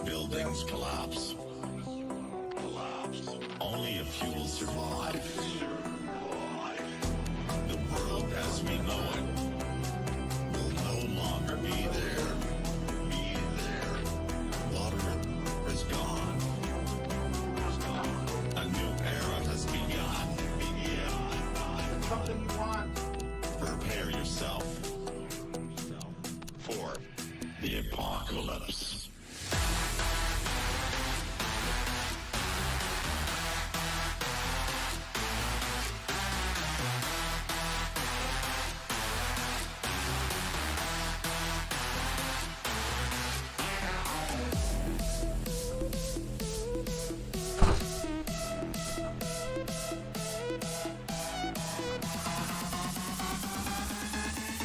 Buildings collapse. Only a few will survive. The world as we know it will no longer be there. Water is gone. A new era has begun. Something you want. Prepare yourself for the apocalypse.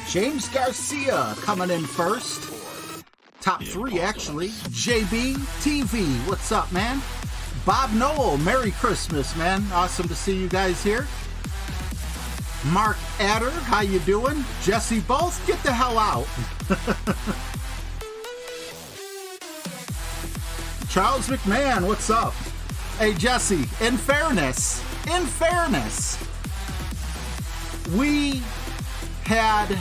James Garcia coming in first. Top 3, actually. JB TV, what's up, man? Bob Noel, Merry Christmas, man. Awesome to see you guys here. Mark Adder, how you doing? Jesse Both, get the hell out. Charles McMahon, what's up? Hey, Jesse, in fairness, we had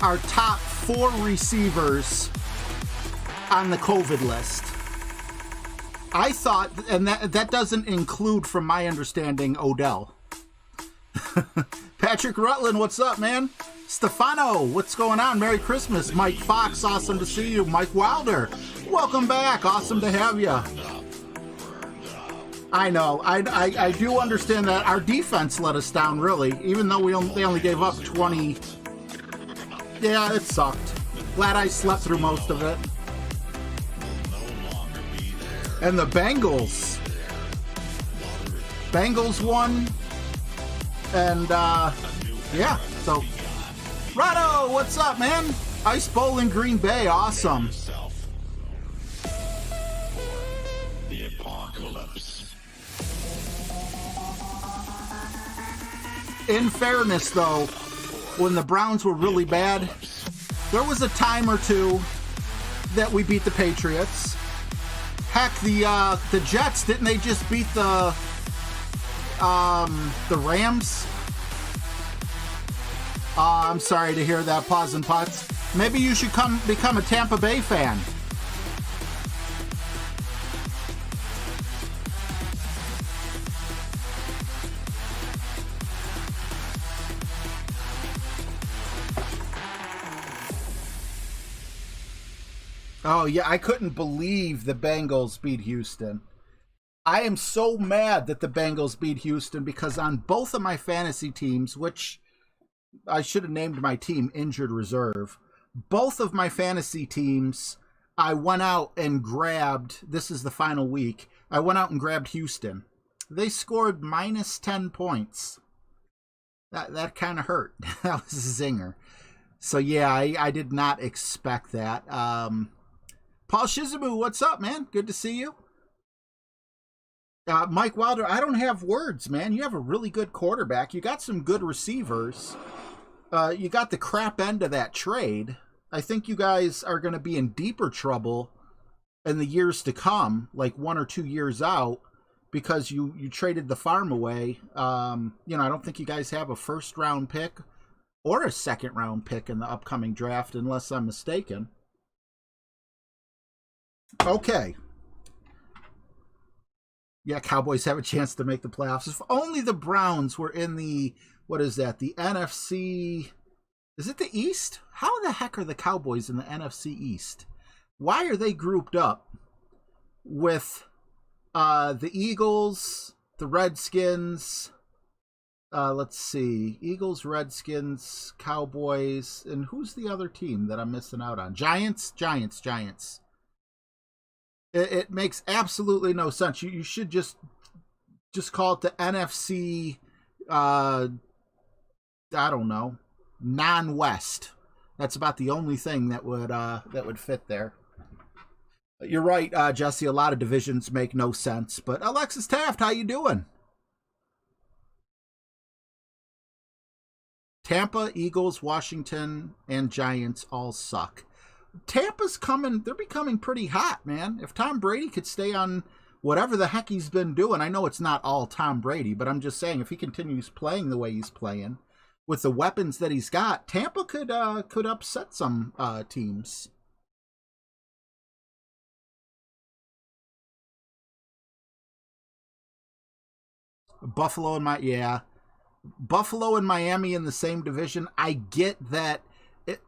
our top 4 receivers on the COVID list. I thought, and that doesn't include, from my understanding, Odell. Patrick Rutland, what's up, man? Stefano, what's going on? Merry Christmas. Mike Fox, awesome to see you. Mike Wilder, welcome back. Awesome to have you. I know. I do understand that our defense let us down, really, even though they only gave up 20. Yeah, it sucked. Glad I slept through most of it. And the Bengals won. And, yeah, so. Rado, what's up, man? Ice Bowl in Green Bay, awesome. The apocalypse. In fairness, though, when the Browns were really bad, there was a time or two that we beat the Patriots. Heck, the Jets, didn't they just beat the Rams? I'm sorry to hear that, Paws and Putts. Maybe you should become a Tampa Bay fan. Oh, yeah, I couldn't believe the Bengals beat Houston. I am so mad that the Bengals beat Houston because on both of my fantasy teams, which I should have named my team Injured Reserve, both of my fantasy teams, I went out and grabbed, this is the final week, I went out and grabbed Houston. They scored minus 10 points. That kind of hurt. That was a zinger. So, yeah, I did not expect that. Paul Shizumu, what's up, man? Good to see you. Mike Wilder, I don't have words, man. You have a really good quarterback. You got some good receivers. You got the crap end of that trade. I think you guys are going to be in deeper trouble in the years to come, like 1 or 2 years out, because you traded the farm away. I don't think you guys have a first-round pick or a second-round pick in the upcoming draft, unless I'm mistaken. Okay. Yeah, Cowboys have a chance to make the playoffs. If only the Browns were in the, what is that, the NFC, is it the East? How the heck are the Cowboys in the NFC East? Why are they grouped up with the Eagles, the Redskins, let's see, Eagles, Redskins, Cowboys, and who's the other team that I'm missing out on? Giants. It makes absolutely no sense. You should just call it the NFC, I don't know, non-West. That's about the only thing that would fit there. You're right, Jesse. A lot of divisions make no sense. But Alexis Taft, how you doing? Tampa, Eagles, Washington, and Giants all suck. Tampa's coming, they're becoming pretty hot, man. If Tom Brady could stay on whatever the heck he's been doing, I know it's not all Tom Brady, but I'm just saying if he continues playing the way he's playing with the weapons that he's got, Tampa could upset some teams. Buffalo and Miami in the same division. I get that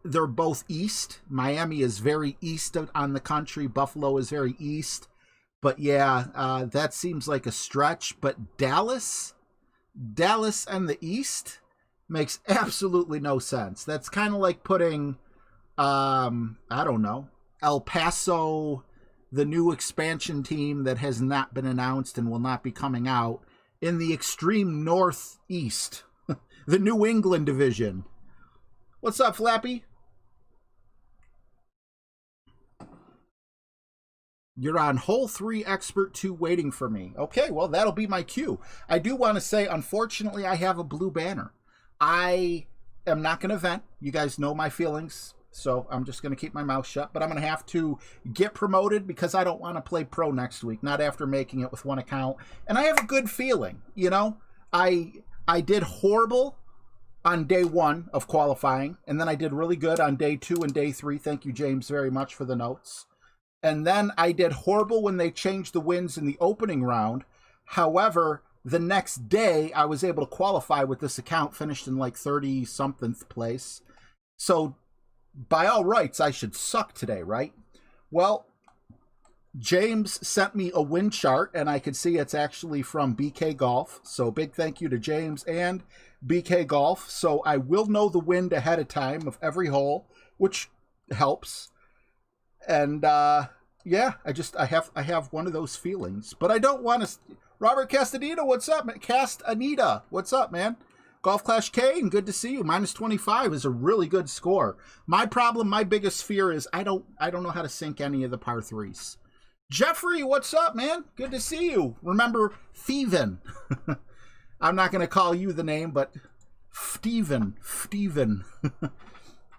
they're both east. Miami is very east on the country. Buffalo is very east. But yeah, that seems like a stretch. But Dallas and the East makes absolutely no sense. That's kind of like putting, I don't know, El Paso, the new expansion team that has not been announced and will not be coming out, in the extreme northeast, the New England division. What's up, Flappy? You're on hole 3, expert 2, waiting for me. Okay, well, that'll be my cue. I do want to say, unfortunately, I have a blue banner. I am not going to vent. You guys know my feelings, so I'm just going to keep my mouth shut. But I'm going to have to get promoted because I don't want to play pro next week, not after making it with one account. And I have a good feeling, you know. I did horrible on day 1 of qualifying, and then I did really good on day 2 and day 3. Thank you, James, very much for the notes. And then I did horrible when they changed the wins in the opening round. However, the next day I was able to qualify with this account, finished in like 30-something place. So by all rights, I should suck today, right? Well, James sent me a win chart, and I could see it's actually from BK Golf. So big thank you to James and BK Golf. So I will know the wind ahead of time of every hole, which helps. And yeah, I have one of those feelings, but I don't want to. Robert Castaneda, what's up, man? Castaneda, what's up, man? Golf Clash Kane, good to see you. -25 is a really good score. My problem, my biggest fear is I don't know how to sink any of the par 3s. Jeffrey, what's up, man? Good to see you. Remember Steven. I'm not going to call you the name, but Steven.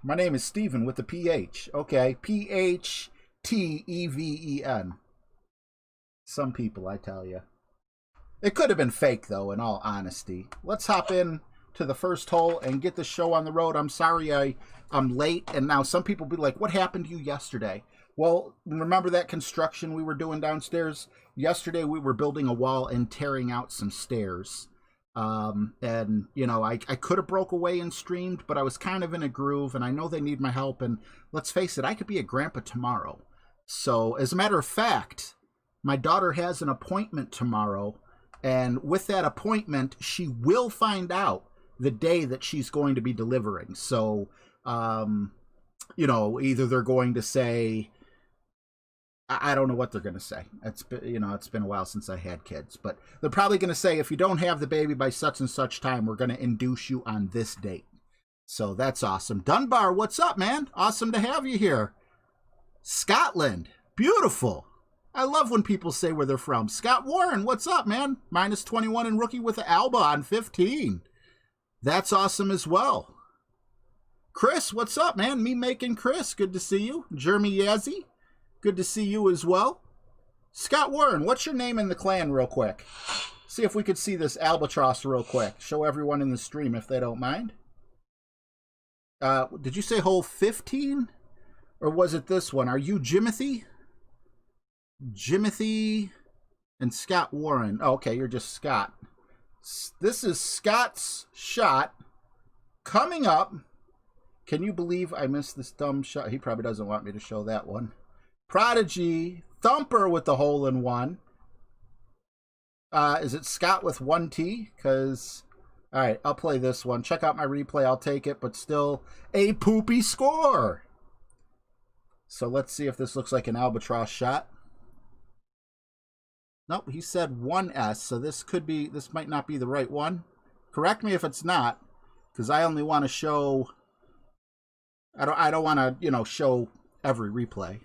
My name is Steven with the PH. Okay, Phteven. Some people, I tell you. It could have been fake, though, in all honesty. Let's hop in to the first hole and get the show on the road. I'm sorry I'm late, and now some people be like, what happened to you yesterday? Well, remember that construction we were doing downstairs? Yesterday we were building a wall and tearing out some stairs. And, you know, I could have broke away and streamed, but I was kind of in a groove, and I know they need my help, and let's face it, I could be a grandpa tomorrow. So, as a matter of fact, my daughter has an appointment tomorrow, and with that appointment, she will find out the day that she's going to be delivering. So, you know, either they're going to say, I don't know what they're going to say. It's been a while since I had kids, but they're probably going to say, if you don't have the baby by such and such time, we're going to induce you on this date. So that's awesome. Dunbar, what's up, man? Awesome to have you here. Scotland, beautiful. I love when people say where they're from. Scott Warren, what's up, man? -21 in rookie with the Alba on 15. That's awesome as well. Chris, what's up, man? Me making Chris, good to see you. Jeremy Yazzie, good to see you as well. Scott Warren, what's your name in the clan real quick? See if we could see this albatross real quick. Show everyone in the stream if they don't mind. Did you say hole 15? Or was it this one? Are you Jimothy? Jimothy and Scott Warren. Oh, okay, you're just Scott. This is Scott's shot coming up. Can you believe I missed this dumb shot? He probably doesn't want me to show that one. Prodigy Thumper with the hole-in-one. Is it Scott with 1T? Because, all right, I'll play this one. Check out my replay. I'll take it, but still a poopy score. So let's see if this looks like an albatross shot. Nope, he said 1S, so this might not be the right one. Correct me if it's not, because I only want to show, I don't want to, you know, show every replay.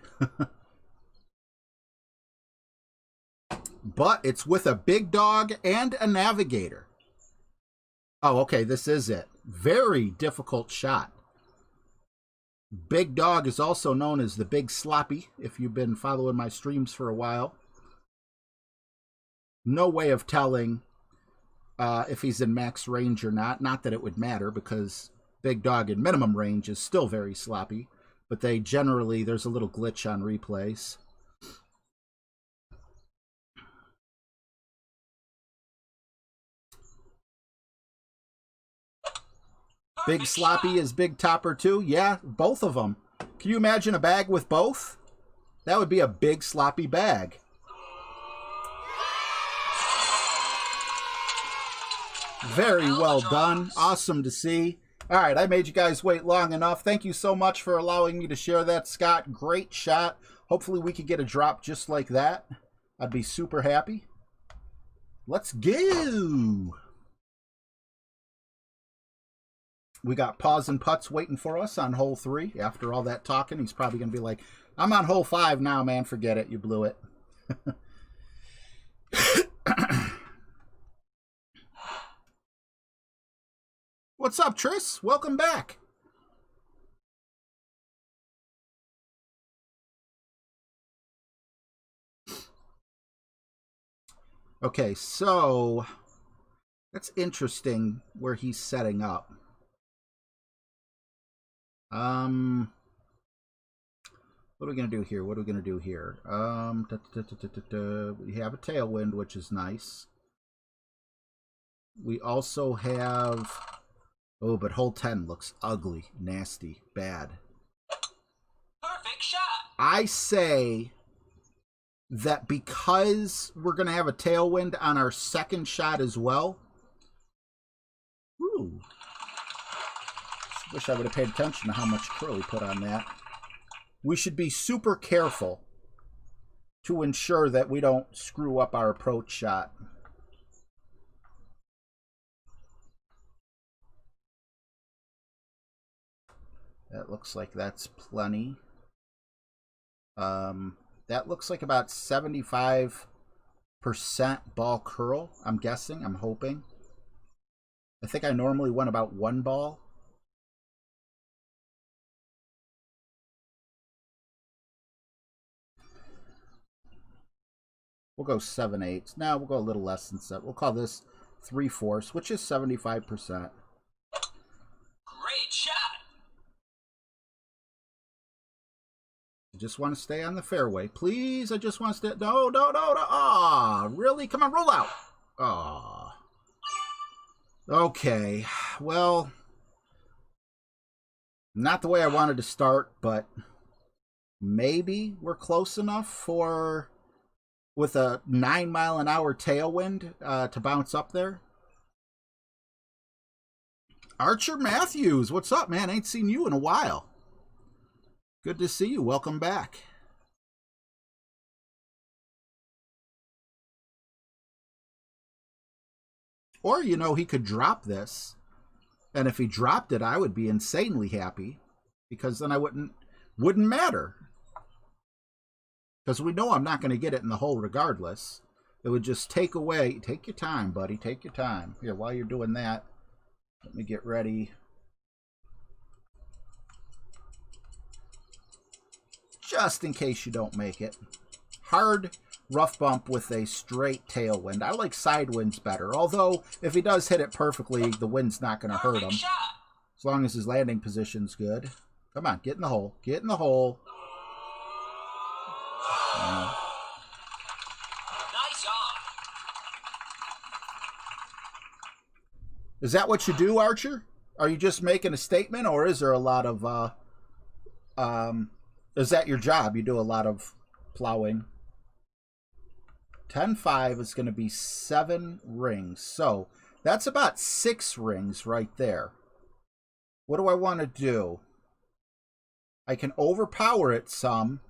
But it's with a big dog and a navigator. Oh, okay, this is it. Very difficult shot. Big Dog is also known as the Big Sloppy, if you've been following my streams for a while. No way of telling if he's in max range or not. Not that it would matter, because Big Dog in minimum range is still very sloppy. But they generally, there's a little glitch on replays. Big Sloppy is Big Topper too? Yeah, both of them. Can you imagine a bag with both? That would be a big sloppy bag. Very well done. Awesome to see. All right, I made you guys wait long enough. Thank you so much for allowing me to share that, Scott. Great shot. Hopefully we could get a drop just like that. I'd be super happy. Let's go. We got Paws and Putts waiting for us on hole 3. After all that talking, he's probably going to be like, I'm on hole 5 now, man. Forget it. You blew it. What's up, Tris? Welcome back. Okay, so that's interesting where he's setting up. What are we going to do here? What are we going to do here? We have a tailwind, which is nice. We also have... Oh, but hole 10 looks ugly, nasty, bad. Perfect shot. I say that because we're going to have a tailwind on our second shot as well. Ooh. Wish I would have paid attention to how much curl he put on that. We should be super careful to ensure that we don't screw up our approach shot. That looks like that's plenty. That looks like about 75% ball curl, I'm guessing, I'm hoping. I think I normally went about 1 ball. We'll go 7/8. No, we'll go a little less than 7. We'll call this 3/4, which is 75%. Great shot. I just want to stay on the fairway. Please, I just want to stay. No, no, no, no. Aw, really? Come on, roll out. Aw. Okay, well, not the way I wanted to start, but maybe we're close enough for... with a 9-mile-an-hour tailwind to bounce up there. Archer Matthews, what's up, man? Ain't seen you in a while. Good to see you. Welcome back. Or, you know, he could drop this. And if he dropped it, I would be insanely happy. Because then I wouldn't matter. Because we know I'm not going to get it in the hole regardless. It would just take away... Take your time, buddy. Take your time. Here, while you're doing that, let me get ready. Just in case you don't make it. Hard rough bump with a straight tailwind. I like side winds better. Although, if he does hit it perfectly, the wind's not going to hurt him. As long as his landing position's good. Come on, get in the hole. Get in the hole. Nice on. Is that what you do, Archer? Are you just making a statement, or is there a lot of is that your job? You do a lot of plowing. 10-5 is going to be 7 rings. So that's about 6 rings right there. What do I want to do? I can overpower it some.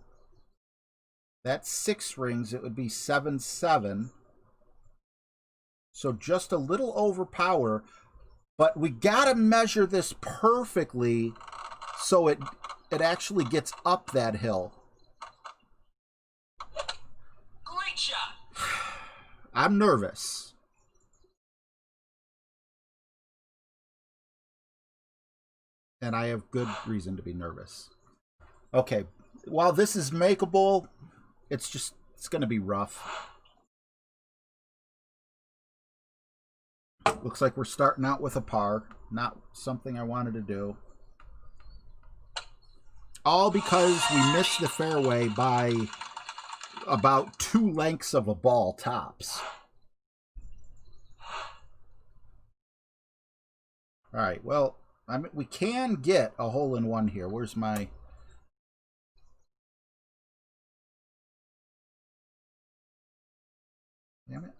That's 6 rings. It would be 7/7. So just a little overpower. But we got to measure this perfectly so it actually gets up that hill. Great shot. I'm nervous. And I have good reason to be nervous. Okay, while this is makeable, it's going to be rough. Looks like we're starting out with a par. Not something I wanted to do. All because we missed the fairway by about 2 lengths of a ball tops. All right, well, we can get a hole-in-one here. Where's my... Damn it.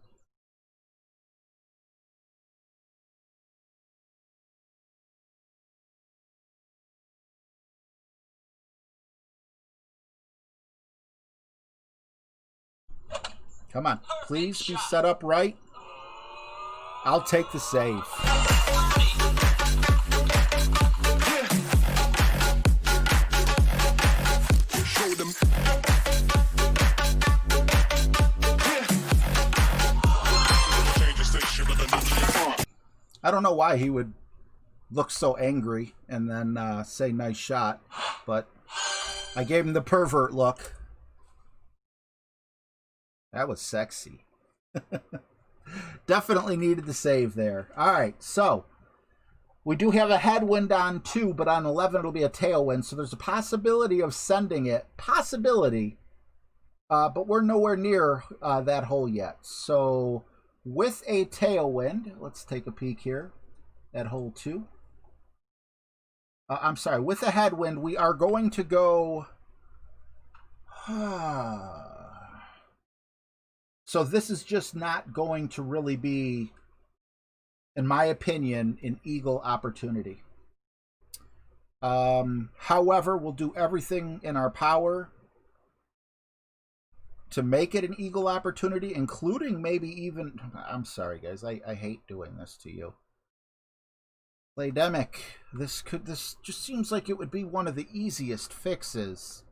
Come on, please be set up right. I'll take the save. I don't know why he would look so angry and then say nice shot, but I gave him the pervert look. That was sexy. Definitely needed the save there. All right, so we do have a headwind on 2, but on 11 it'll be a tailwind, so there's a possibility of sending it. Possibility, but we're nowhere near that hole yet. So with a tailwind, let's take a peek here at hole 2. I'm sorry, with a headwind, we are going to go... So this is just not going to really be, in my opinion, an eagle opportunity. However, we'll do everything in our power to make it an eagle opportunity, including maybe even... I'm sorry, guys. I hate doing this to you. Playdemic. This just seems like it would be one of the easiest fixes.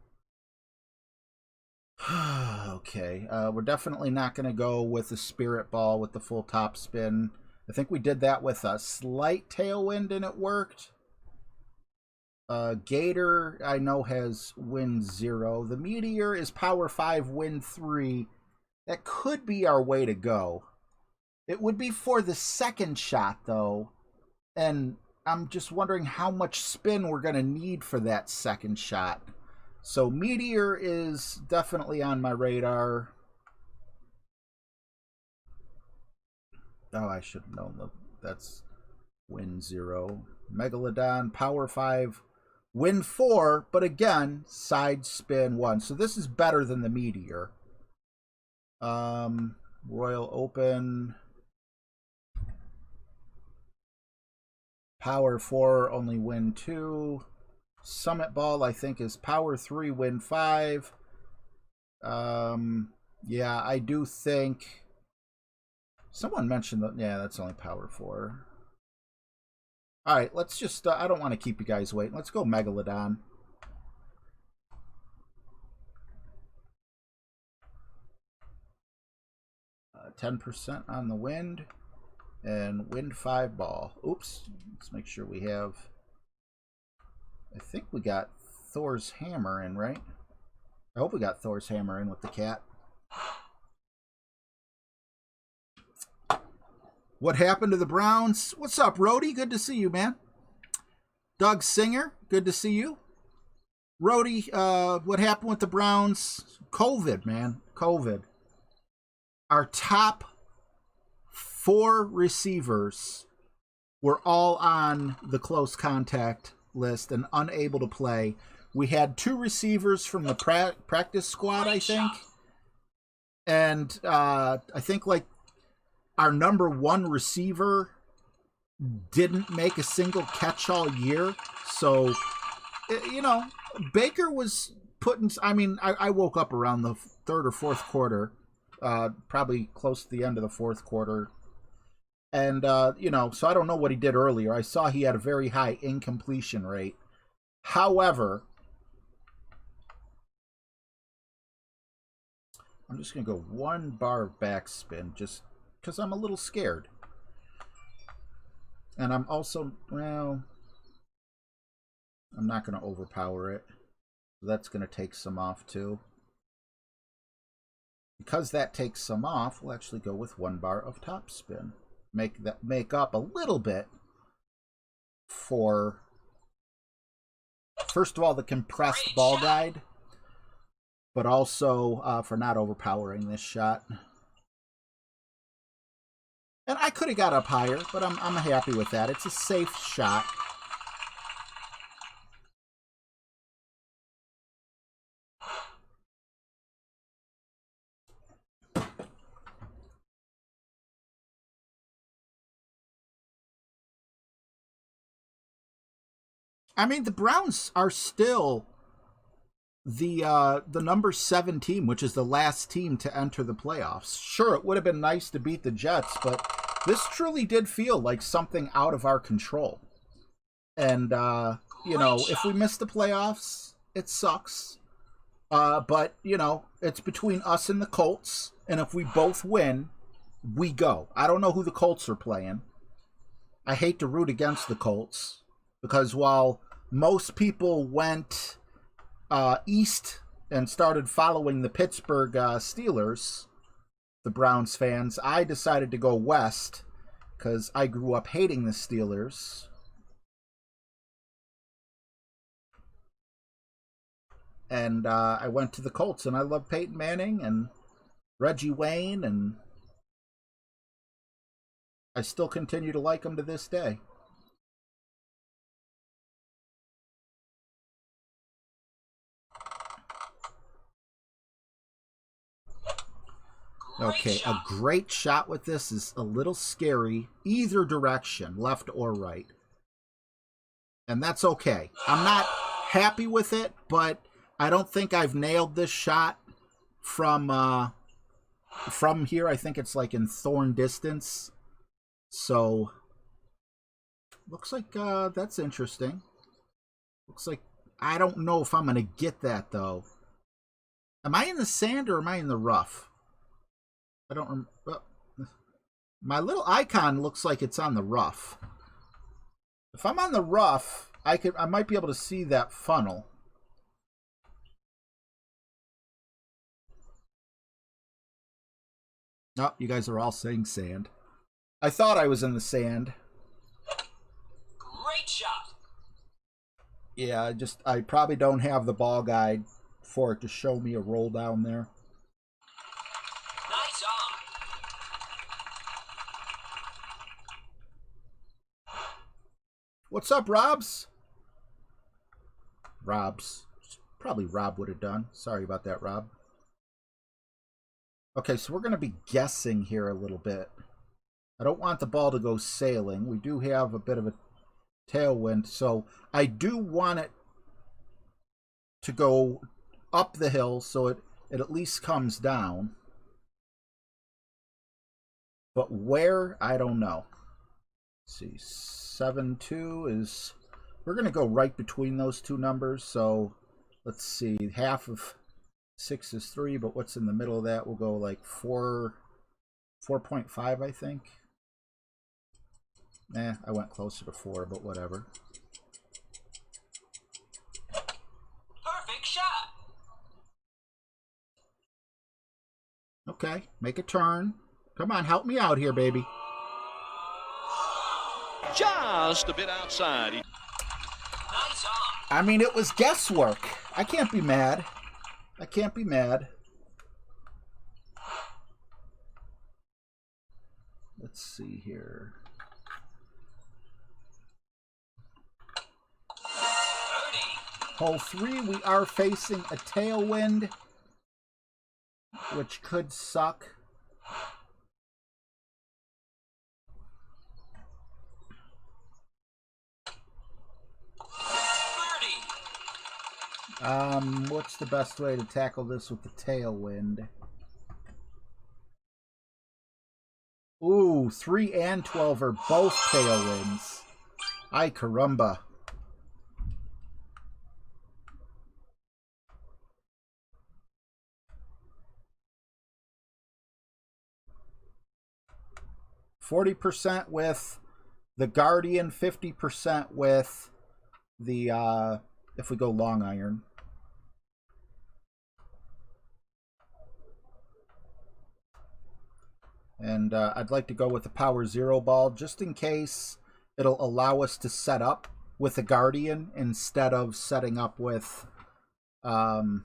Okay, we're definitely not going to go with the spirit ball with the full top spin. I think we did that with a slight tailwind and it worked. Gator, I know, has wind 0. The Meteor is power 5, wind 3. That could be our way to go. It would be for the second shot, though. And I'm just wondering how much spin we're going to need for that second shot. So Meteor is definitely on my radar. Oh, I should have known that's wind 0. Megalodon, power 5, wind 4, but again, side spin 1. So this is better than the Meteor. Royal Open, power 4, only wind 2. Summit Ball, I think, is power 3, wind 5. Yeah, I do think someone mentioned that. Yeah, that's only power 4. All right, let's just I don't want to keep you guys waiting. Let's go Megalodon. Uh, 10% on the wind and wind 5 ball. Oops, let's make sure we have... I think we got Thor's hammer in, right? I hope we got Thor's hammer in with the cat. What happened to the Browns? What's up, Rhodey? Good to see you, man. Doug Singer, good to see you. Rhodey, what happened with the Browns? COVID, man. COVID. Our top 4 receivers were all on the close contact list and unable to play. We had 2 receivers from the practice squad, I think. And I think like our number 1 receiver didn't make a single catch all year. So, you know, Baker was putting... I mean, I woke up around the 3rd or 4th quarter, probably close to the end of the 4th quarter. And, you know, so I don't know what he did earlier. I saw he had a very high incompletion rate. However, I'm just going to go 1 bar backspin just because I'm a little scared. And I'm also, well, I'm not going to overpower it. That's going to take some off too. Because that takes some off, we'll actually go with 1 bar of top spin. Make up a little bit for, first of all, the compressed ball guide, but also for not overpowering this shot. And I could have got up higher, but I'm happy with that. It's a safe shot. I mean, the Browns are still the number 7 team, which is the last team to enter the playoffs. Sure, it would have been nice to beat the Jets, but this truly did feel like something out of our control. And, you know, if we miss the playoffs, it sucks. But, you know, it's between us and the Colts, and if we both win, we go. I don't know who the Colts are playing. I hate to root against the Colts, because while most people went east and started following the Pittsburgh Steelers, the Browns fans, I decided to go west because I grew up hating the Steelers. And I went to the Colts, and I love Peyton Manning and Reggie Wayne, and I still continue to like them to this day. Okay, a great shot with this is a little scary, either direction, left or right. And that's okay. I'm not happy with it, but I don't think I've nailed this shot from here. I think it's like in thorn distance. So, looks like that's interesting. Looks like, I don't know if I'm going to get that, though. Am I in the sand or am I in the rough? I don't remember. My little icon looks like it's on the rough. If I'm on the rough, I might be able to see that funnel. Oh, you guys are all saying sand. I thought I was in the sand. Great shot. Yeah, I probably don't have the ball guide for it to show me a roll down there. Nice on. What's up, Robs? Robs. Probably Rob would have done. Sorry about that, Rob. Okay, so we're going to be guessing here a little bit. I don't want the ball to go sailing. We do have a bit of a tailwind, so I do want it to go up the hill so it at least comes down. But where, I don't know. Let's see, 7-2 is... We're going to go right between those two numbers, so let's see, half of 6 is 3, but what's in the middle of that? We'll go like 4.5, I think. I went closer to 4, but whatever. Perfect shot. Okay, make a turn. Come on, help me out here, baby. Just a bit outside. Nice on. I mean, it was guesswork. I can't be mad. I can't be mad. Let's see here. 30. Hole 3, we are facing a tailwind, which could suck. What's the best way to tackle this with the tailwind? Ooh, 3 and 12 are both tailwinds. Ay caramba. %40 with the Guardian, 50% with the if we go long iron. And I'd like to go with the power 0 ball just in case it'll allow us to set up with a Guardian instead of setting up with, you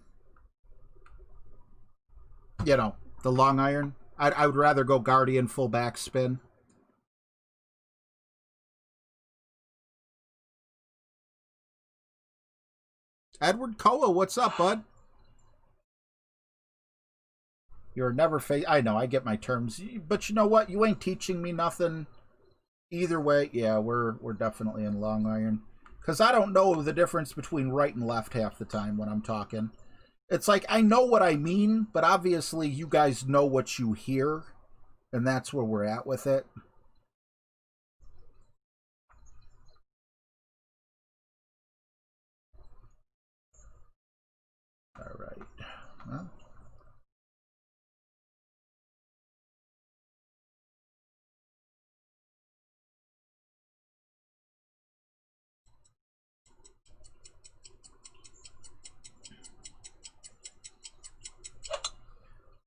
know, the long iron. I would rather go Guardian full backspin. Edward Koa, what's up, bud? You're never I know, I get my terms. But you know what? You ain't teaching me nothing. Either way, yeah, we're definitely in long iron. Because I don't know the difference between right and left half the time when I'm talking. It's like, I know what I mean, but obviously you guys know what you hear. And that's where we're at with it. All right. Well.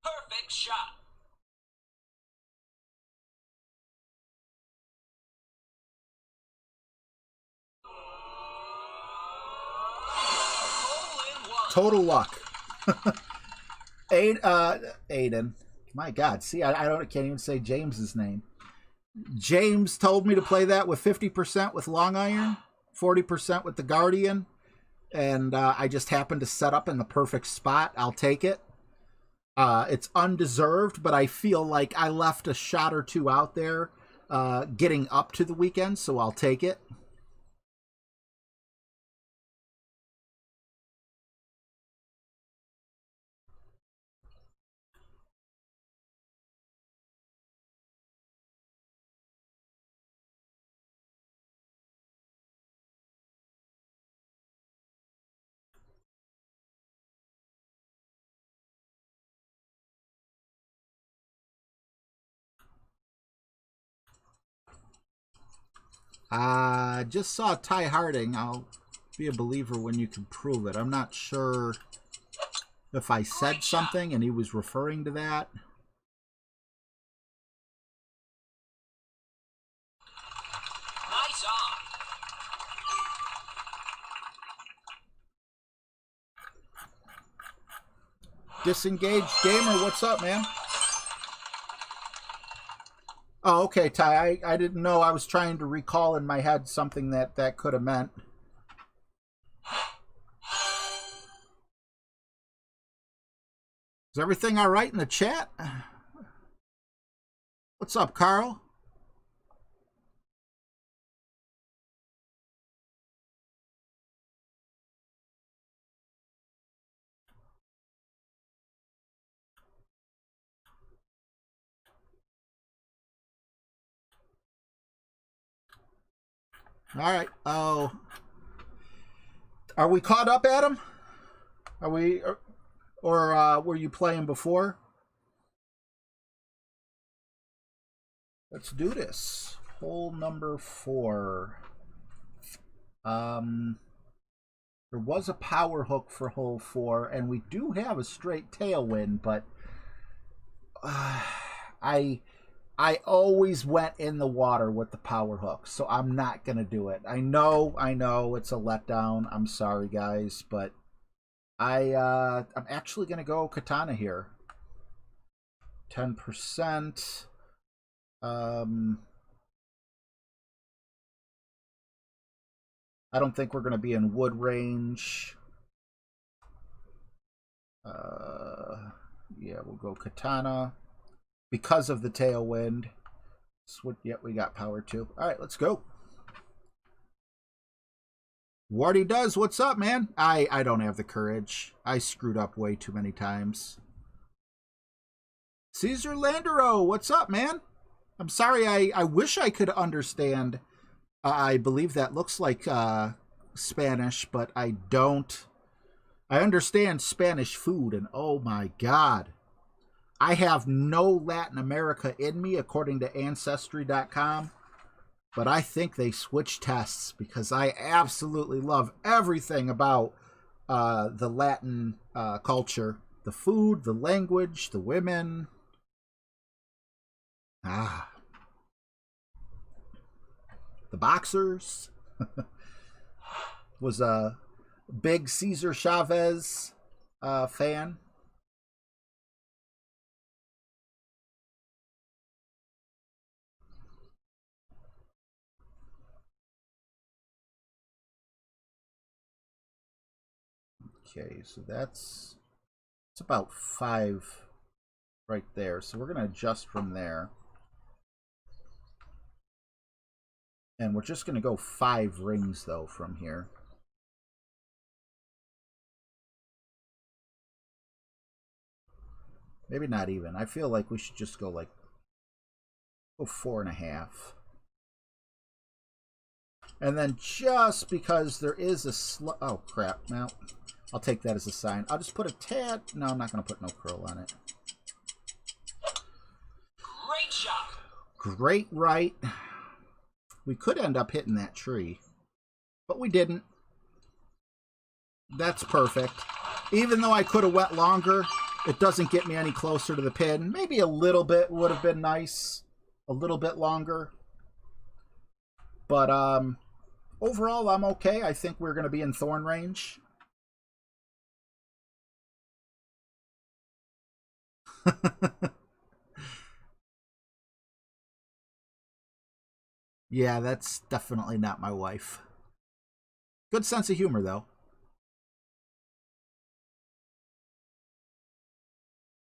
Perfect shot. Total luck. Aiden. My God. See, I can't even say James's name. James told me to play that with 50% with long iron, 40% with the Guardian, and I just happened to set up in the perfect spot. I'll take it. It's undeserved, but I feel like I left a shot or two out there getting up to the weekend, so I'll take it. Just saw Ty Harding. I'll be a believer when you can prove it. I'm not sure if I said something and he was referring to that. Nice on. Disengaged Gamer, what's up, man? Oh, okay, Ty. I didn't know. I was trying to recall in my head something that could have meant. Is everything all right in the chat? What's up, Carl? All right. Oh, are we caught up, Adam? Are we, or were you playing before? Let's do this. Hole number 4. There was a power hook for hole 4, and we do have a straight tailwind, but I always went in the water with the power hook, so I'm not going to do it. I know it's a letdown. I'm sorry, guys, but I'm actually going to go Katana here. 10%. I don't think we're going to be in wood range. Yeah, we'll go Katana. Because of the tailwind. Yep, we got power too. All right, let's go. Wardy does. What's up, man? I don't have the courage. I screwed up way too many times. Caesar Landero, what's up, man? I'm sorry. I wish I could understand. I believe that looks like Spanish, but I don't. I understand Spanish food, and oh my God. I have no Latin America in me, according to Ancestry.com. but I think they switched tests because I absolutely love everything about the Latin culture. The food, the language, the women. The boxers. Was a big Cesar Chavez fan. Okay, so it's about 5 right there. So we're going to adjust from there. And we're just going to go 5 rings, though, from here. Maybe not even. I feel like we should just go 4.5. And then just because there is a oh crap, now I'll take that as a sign. I'll just put a tad. No, I'm not going to put no curl on it. Great shot. Great right. We could end up hitting that tree, but we didn't. That's perfect. Even though I could have went longer, it doesn't get me any closer to the pin. Maybe a little bit would have been nice. A little bit longer. But overall, I'm okay. I think we're going to be in thorn range. Yeah, that's definitely not my wife. Good sense of humor, though.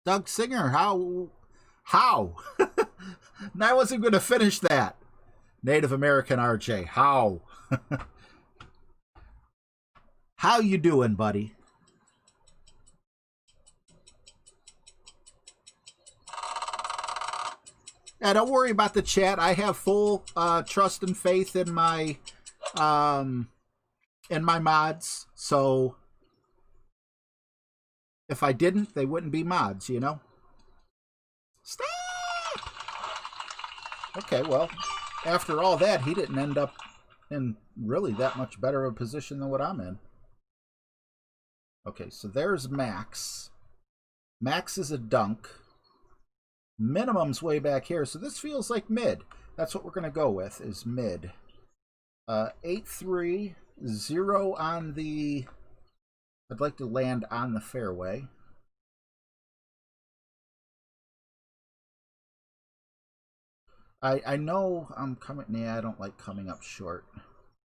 Doug Singer, how? I wasn't going to finish that. Native American RJ, how? How you doing, buddy? Yeah, don't worry about the chat. I have full trust and faith in my mods. So if I didn't, they wouldn't be mods, you know? Stop! Okay, well, after all that, he didn't end up in really that much better of a position than what I'm in. Okay, so there's Max. Max is a dunk. Minimum's way back here, so this feels like mid. That's what we're going to go with, is mid. 8-3, 0 on the... I'd like to land on the fairway. I know I'm coming... Yeah, I don't like coming up short.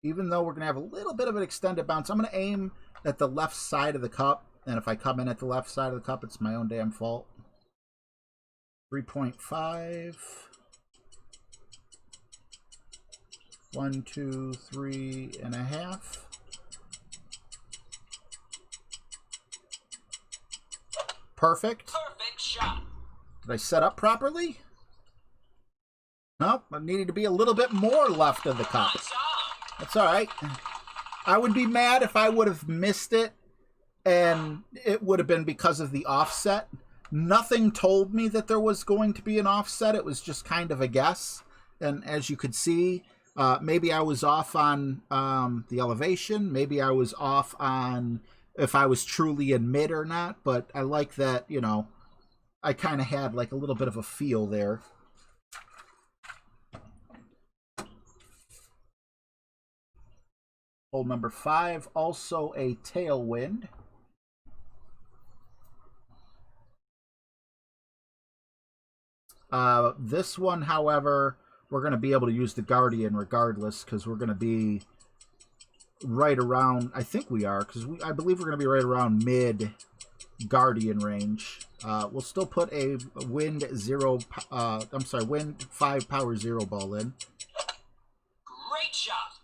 Even though we're going to have a little bit of an extended bounce, I'm going to aim at the left side of the cup. And if I come in at the left side of the cup, it's my own damn fault. 3.5. 1, 2, 3.5. Perfect. Perfect shot. Did I set up properly? Nope, I needed to be a little bit more left of the cup. Nice on. That's all right. I would be mad if I would have missed it and it would have been because of the offset. Nothing told me that there was going to be an offset. It was just kind of a guess. And as you could see, maybe I was off on the elevation. Maybe I was off on if I was truly in mid or not. But I like that, you know, I kind of had like a little bit of a feel there. Hole number 5, also a tailwind. This one, however, we're going to be able to use the Guardian regardless because we're going to be right around, I think we are, because I believe we're going to be right around mid Guardian range. We'll still put a wind 5 power 0 ball in. Great shot.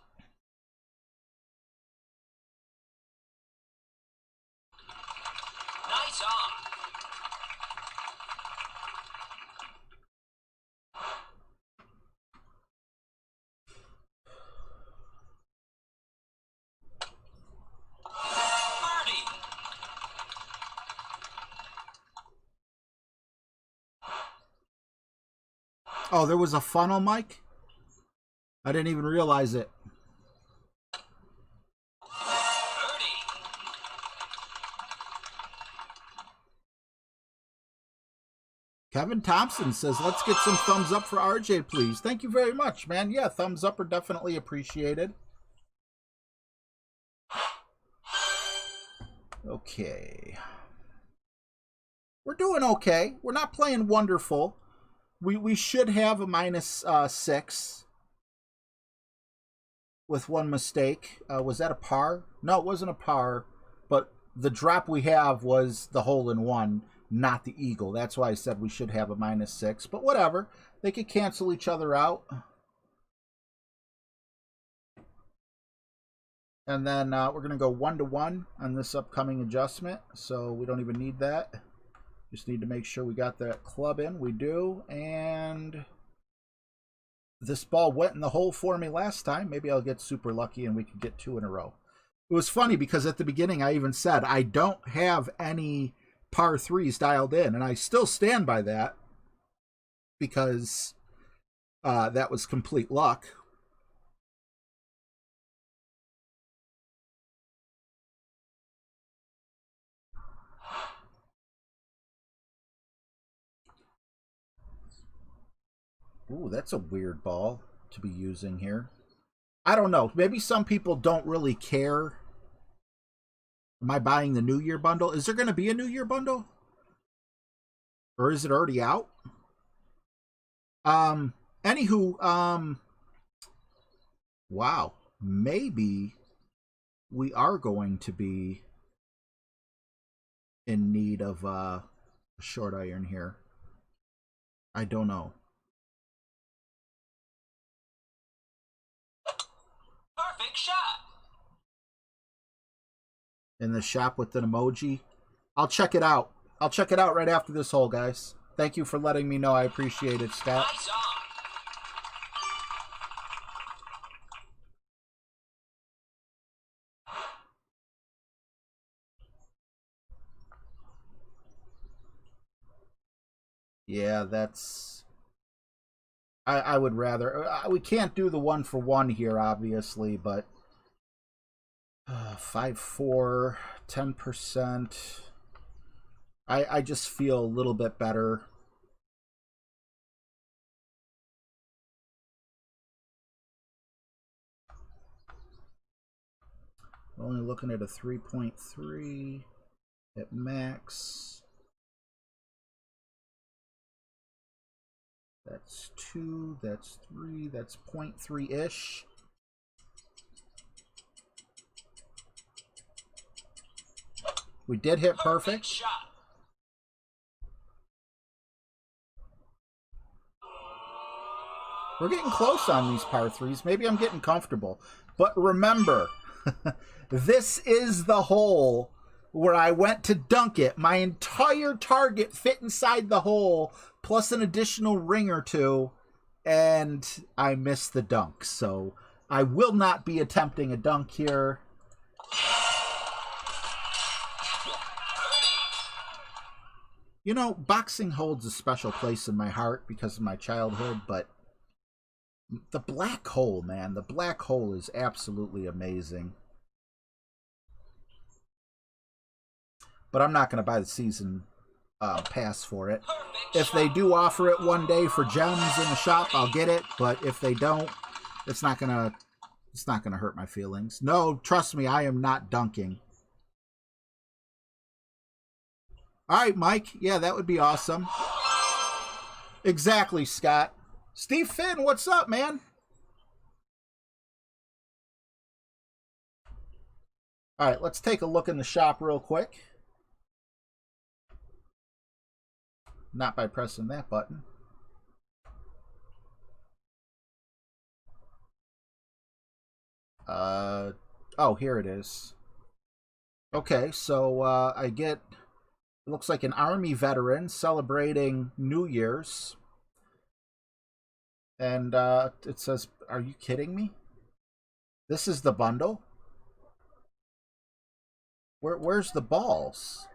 Nice on. Birdie. Oh, there was a funnel, Mike? I didn't even realize it. Birdie. Kevin Thompson says, let's get some thumbs up for RJ, please. Thank you very much, man. Yeah, thumbs up are definitely appreciated. Okay. We're doing okay. We're not playing wonderful. We should have a -6 with one mistake. Was that a par? No, it wasn't a par, but the drop we have was the hole-in-one, not the eagle. That's why I said we should have a -6, but whatever. They could cancel each other out. And then we're going to go 1-1 on this upcoming adjustment, so we don't even need that. Just need to make sure we got that club in. We do, and this ball went in the hole for me last time. Maybe I'll get super lucky and we can get 2 in a row. It was funny because at the beginning I even said I don't have any par 3s dialed in, and I still stand by that because that was complete luck. Ooh, that's a weird ball to be using here. I don't know. Maybe some people don't really care. Am I buying the New Year bundle? Is there going to be a New Year bundle? Or is it already out? Anywho, wow. Maybe we are going to be in need of a short iron here. I don't know. Perfect shot. In the shop with an emoji. I'll check it out. I'll check it out right after this hole, guys. Thank you for letting me know. I appreciate it, Scott. Nice on. Yeah, that's... I would rather... we can't do the 1-for-1 here, obviously, but... 5-4, 10%. I just feel a little bit better. Only looking at a 3.3 at max. That's 2, that's 3, that's 0.3-ish. We did hit perfect. Shot. We're getting close on these par 3s. Maybe I'm getting comfortable. But remember, this is the hole where I went to dunk it. My entire target fit inside the hole, plus an additional ring or two, and I missed the dunk. So I will not be attempting a dunk here. You know, boxing holds a special place in my heart because of my childhood, but the black hole, man, the black hole is absolutely amazing. But I'm not going to buy the season pass for it. If they do offer it one day for gems in the shop, I'll get it. But if they don't, it's not gonna hurt my feelings. No, trust me, I am not dunking. All right, Mike. Yeah, that would be awesome. Exactly, Scott. Steve Finn, what's up, man? All right, let's take a look in the shop real quick. Not by pressing that button. Oh, here it is. Okay, so I get, it looks like an Army veteran celebrating New Year's. And it says, are you kidding me? This is the bundle? Where's the balls?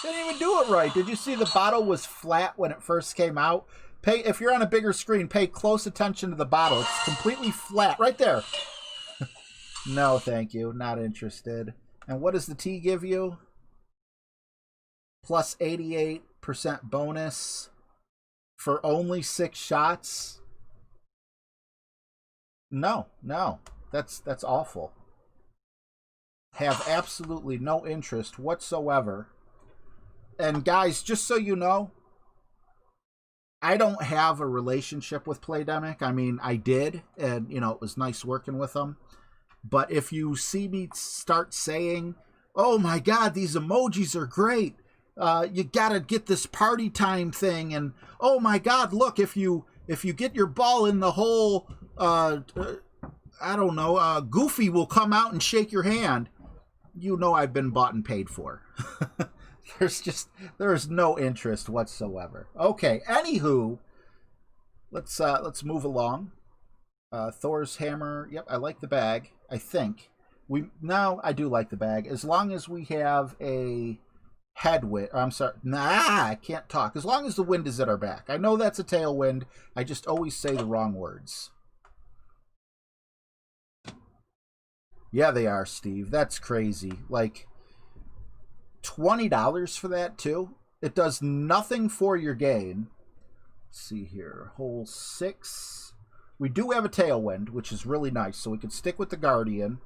Didn't even do it right. Did you see the bottle was flat when it first came out? If you're on a bigger screen, pay close attention to the bottle. It's completely flat. Right there. No, thank you. Not interested. And what does the tea give you? Plus 88% bonus for only 6 shots. No. That's awful. Have absolutely no interest whatsoever. And guys, just so you know, I don't have a relationship with Playdemic. I mean, I did, and, you know, it was nice working with them. But if you see me start saying, oh my God, these emojis are great. You got to get this party time thing. And, oh my God, look, if you get your ball in the hole, I don't know, Goofy will come out and shake your hand. You know I've been bought and paid for. There's no interest whatsoever. Okay, anywho, let's move along. Thor's hammer. Yep, I like the bag. I think I do like the bag as long as we have a headwind. I'm sorry, I can't talk. As long as the wind is at our back. I know that's a tailwind. I just always say the wrong words. Yeah, they are, Steve. That's crazy. Like $20 for that too. It does nothing for your game. Let's see here. Hole 6. We do have a tailwind, which is really nice, so we can stick with the Guardian.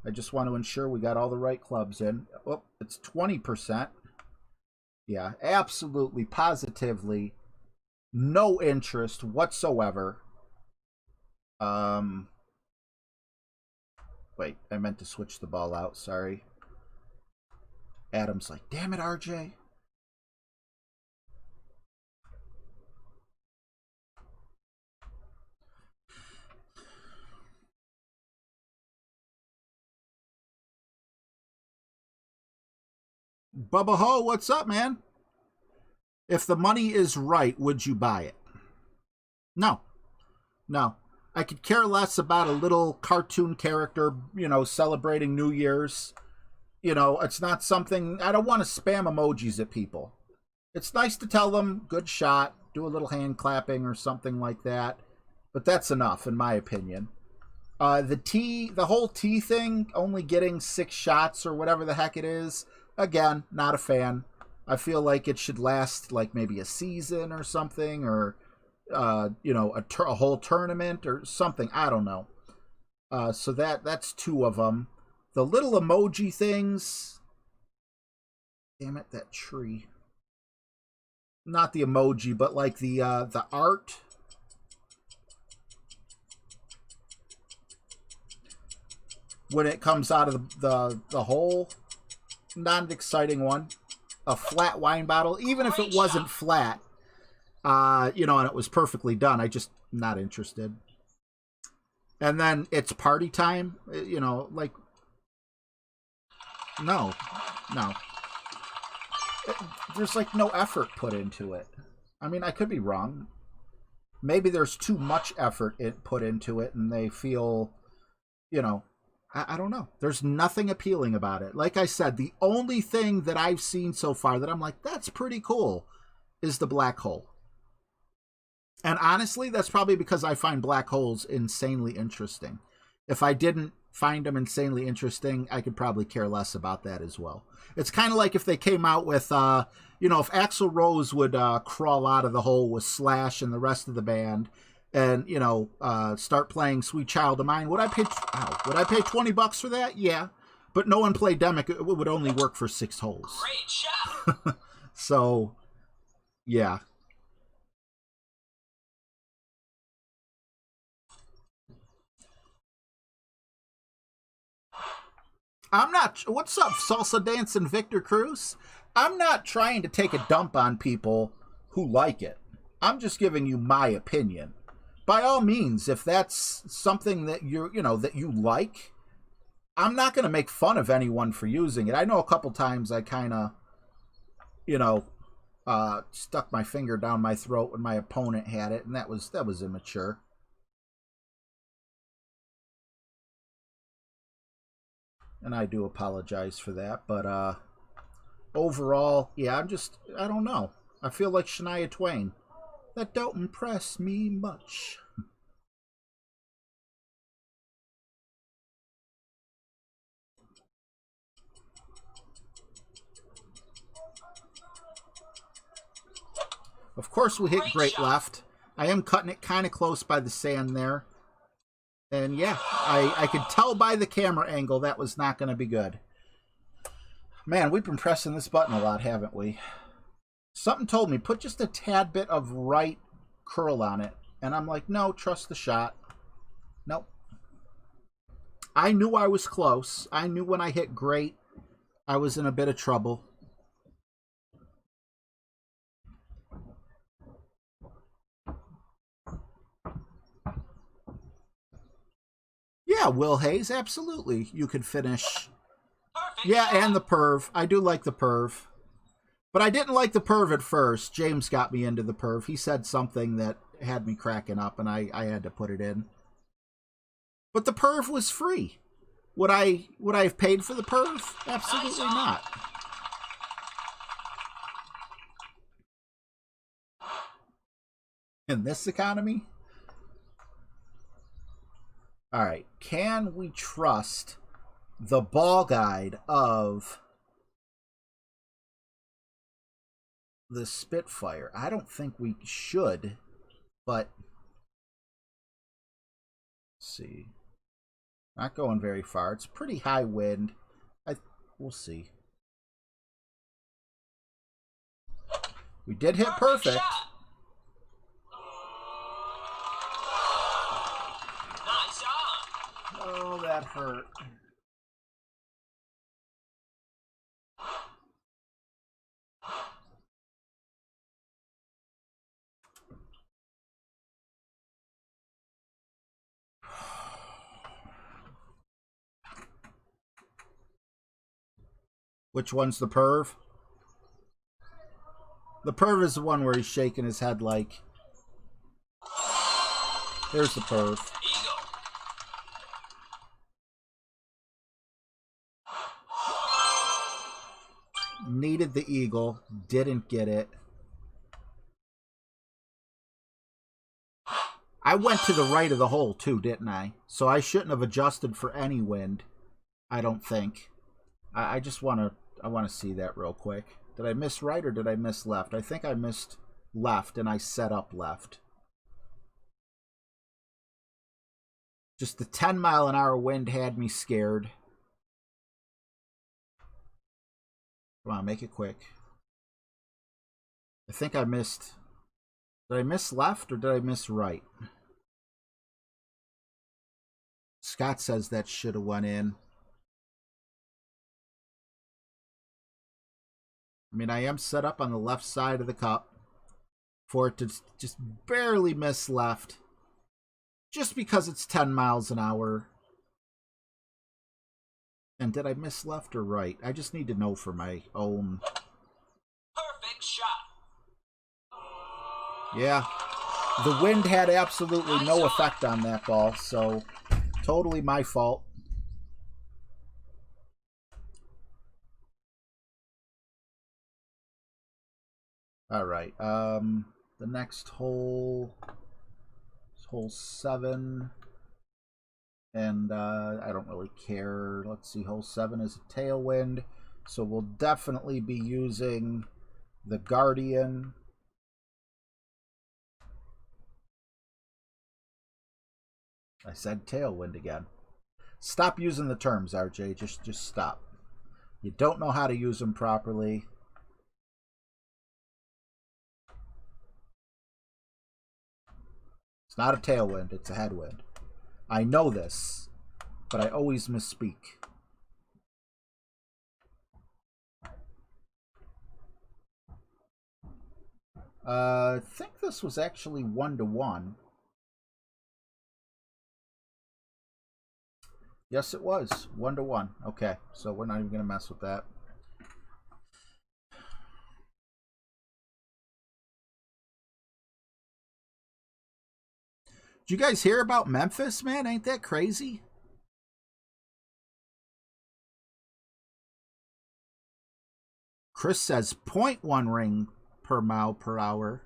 I just want to ensure we got all the right clubs in. Oh, it's 20%. Yeah, absolutely, positively, no interest whatsoever. Wait, I meant to switch the ball out, sorry. Adam's like, damn it, RJ. Bubba Ho, what's up, man? If the money is right, would you buy it? No. I could care less about a little cartoon character, you know, celebrating New Year's. You know, it's not something, I don't want to spam emojis at people. It's nice to tell them, good shot, do a little hand clapping or something like that. But that's enough, in my opinion. The whole tea thing, only getting 6 shots or whatever the heck it is, again, not a fan. I feel like it should last like maybe a season or something, or, you know, a whole tournament or something. I don't know. So that's 2 of them. The little emoji things. Damn it, that tree. Not the emoji, but like the art. When it comes out of the hole. Not an exciting one. A flat wine bottle, even if it wasn't flat, you know, and it was perfectly done. I just not interested. And then it's party time, you know, like, no. There's like no effort put into it. I mean, I could be wrong. Maybe there's too much effort put into it, and they feel, you know, I don't know. There's nothing appealing about it. Like I said, the only thing that I've seen so far that I'm like, that's pretty cool, is the black hole. And honestly, that's probably because I find black holes insanely interesting. If I didn't find them insanely interesting, I could probably care less about that as well. It's kind of like if they came out with, you know, if Axl Rose would crawl out of the hole with Slash and the rest of the band, and, you know, start playing Sweet Child of Mine, would I pay $20 for that? Yeah, but no one played Demic. It would only work for 6 holes. Great shot. So, yeah. I'm not. What's up, Salsa Dancing Victor Cruz? I'm not trying to take a dump on people who like it. I'm just giving you my opinion. By all means, if that's something that that you like, I'm not going to make fun of anyone for using it. I know a couple times I kind of, stuck my finger down my throat when my opponent had it, and that was immature. And I do apologize for that, but overall, yeah, I don't know. I feel like Shania Twain. That don't impress me much. Of course, we hit great left. I am cutting it kind of close by the sand there. And yeah, I could tell by the camera angle that was not going to be good. Man, we've been pressing this button a lot, haven't we? Something told me, put just a tad bit of right curl on it. And I'm like, no, trust the shot. Nope. I knew I was close. I knew when I hit great, I was in a bit of trouble. Yeah, Will Hayes, absolutely. You could finish. Yeah, and the perv. I do like the perv. But I didn't like the perv at first. James got me into the perv. He said something that had me cracking up, and I had to put it in. But the perv was free. Would I have paid for the perv? Absolutely not. In this economy? All right, can we trust the ball guide of the Spitfire? I don't think we should, but let's see. Not going very far. It's pretty high wind. We'll see. We did hit perfect. Oh, that hurt. Which one's the perv? The perv is the one where he's shaking his head like... There's the perv. Needed the eagle, didn't get it. I went to the right of the hole too, didn't I? So I shouldn't have adjusted for any wind, I don't think. I just want to see that real quick. Did I miss right or did I miss left? I think I missed left and I set up left. Just the 10-mile-an-hour wind had me scared. Come on, make it quick. I think I missed... Did I miss left or did I miss right? Scott says that should have went in. I mean, I am set up on the left side of the cup for it to just barely miss left. Just because it's 10 miles an hour. And did I miss left or right? I just need to know for my own. Perfect shot. Yeah. The wind had absolutely no effect on that ball, so totally my fault. All right. The next hole is hole 7. And I don't really care. Let's see, hole 7 is a tailwind. So we'll definitely be using the Guardian. I said tailwind again. Stop using the terms, RJ. Just stop. You don't know how to use them properly. It's not a tailwind, it's a headwind. I know this, but I always misspeak. I think this was actually 1-to-1. Yes, it was 1-to-1. Okay, so we're not even going to mess with that. Did you guys hear about Memphis, man? Ain't that crazy? Chris says 0.1 ring per mile per hour.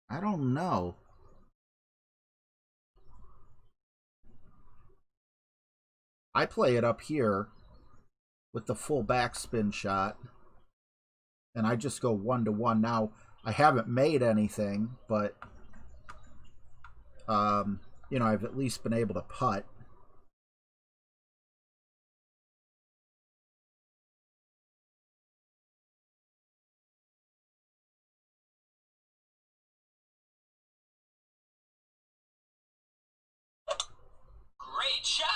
I don't know. I play it up here with the full backspin shot, and I just go 1-to-1. Now, I haven't made anything, but you know, I've at least been able to putt. Great shot.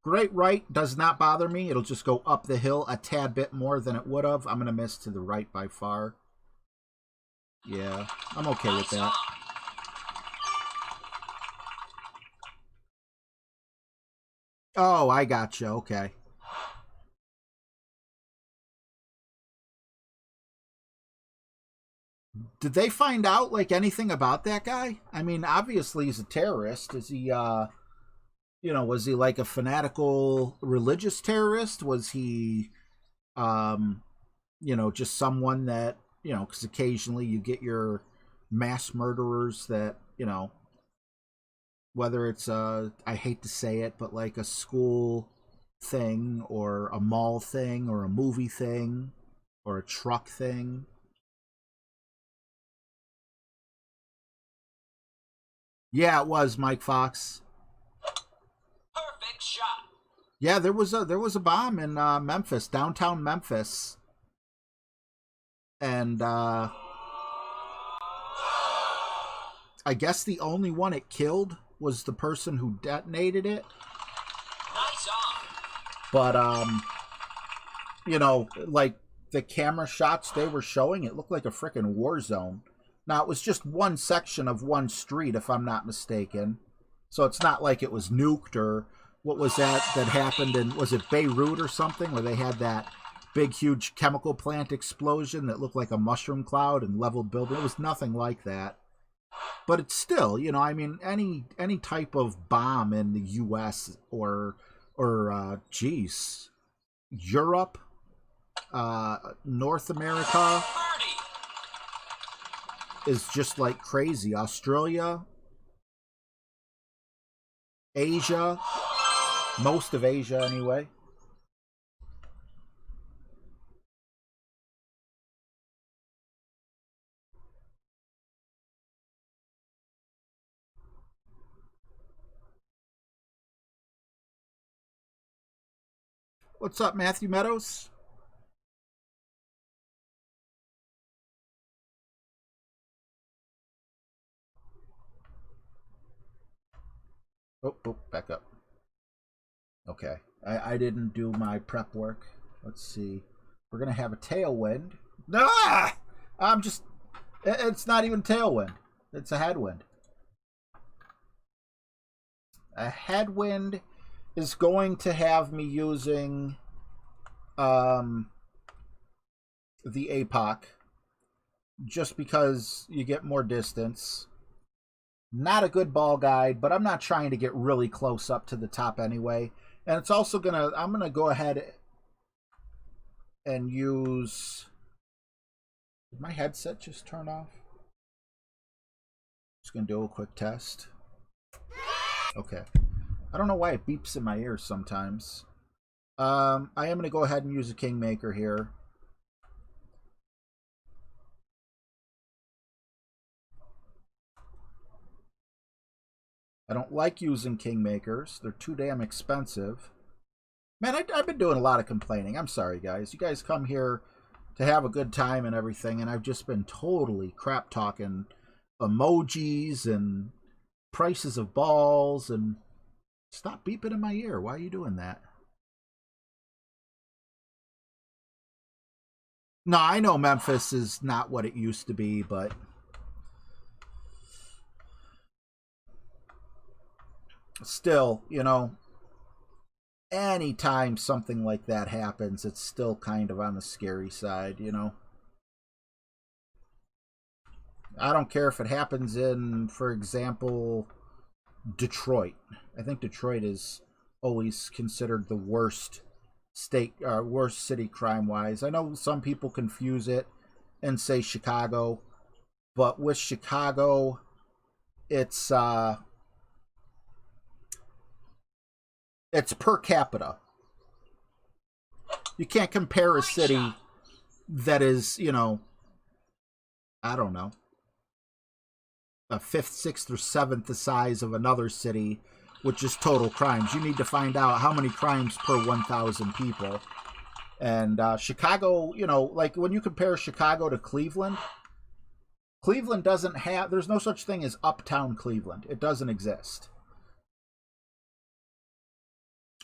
Great right does not bother me. It'll just go up the hill a tad bit more than it would have. I'm going to miss to the right by far. Yeah, I'm okay with that. Oh, I gotcha. Okay. Did they find out, like, anything about that guy? I mean, obviously he's a terrorist. Is he, you know, was he like a fanatical religious terrorist? Was he, you know, just someone that, you know, because occasionally you get your mass murderers that, you know, whether it's I hate to say it, but like a school thing or a mall thing or a movie thing or a truck thing. Yeah, it was Mike Fox. Perfect shot. Yeah, there was a bomb in Memphis, downtown Memphis, and I guess the only one it killed was the person who detonated it. Nice on. But you know, like the camera shots they were showing, it looked like a freaking war zone. Now, it was just one section of one street, if I'm not mistaken. So it's not like it was nuked or what was that happened in, was it Beirut or something, where they had that big, huge chemical plant explosion that looked like a mushroom cloud and leveled building. It was nothing like that. But it's still, you know, I mean, any type of bomb in the U.S. or geez, Europe, North America, is just like crazy. Australia, Asia, most of Asia anyway. What's up, Matthew Meadows? Oh, back up. Okay. I didn't do my prep work. Let's see. We're going to have a tailwind. Ah! It's not even tailwind. It's a headwind. A headwind is going to have me using the APOC just because you get more distance. Not a good ball guide, but I'm not trying to get really close up to the top anyway. And it's also I'm gonna go ahead and use, did my headset just turn off? Just gonna do a quick test. Okay. I don't know why it beeps in my ears sometimes. I am gonna go ahead and use a Kingmaker here. I don't like using Kingmakers. They're too damn expensive. Man, I've been doing a lot of complaining. I'm sorry, guys. You guys come here to have a good time and everything, and I've just been totally crap-talking emojis and prices of balls, and stop beeping in my ear. Why are you doing that? No, I know Memphis is not what it used to be, but still, you know, anytime something like that happens, it's still kind of on the scary side, you know. I don't care if it happens in, for example, Detroit. I think Detroit is always considered the worst state, worst city crime-wise. I know some people confuse it and say Chicago, but with Chicago, it's per capita. You can't compare a city that is, you know, I don't know, a fifth, sixth, or seventh the size of another city with just total crimes. You need to find out how many crimes per 1,000 people. And Chicago, you know, like when you compare Chicago to Cleveland, Cleveland doesn't have, there's no such thing as uptown Cleveland. It doesn't exist.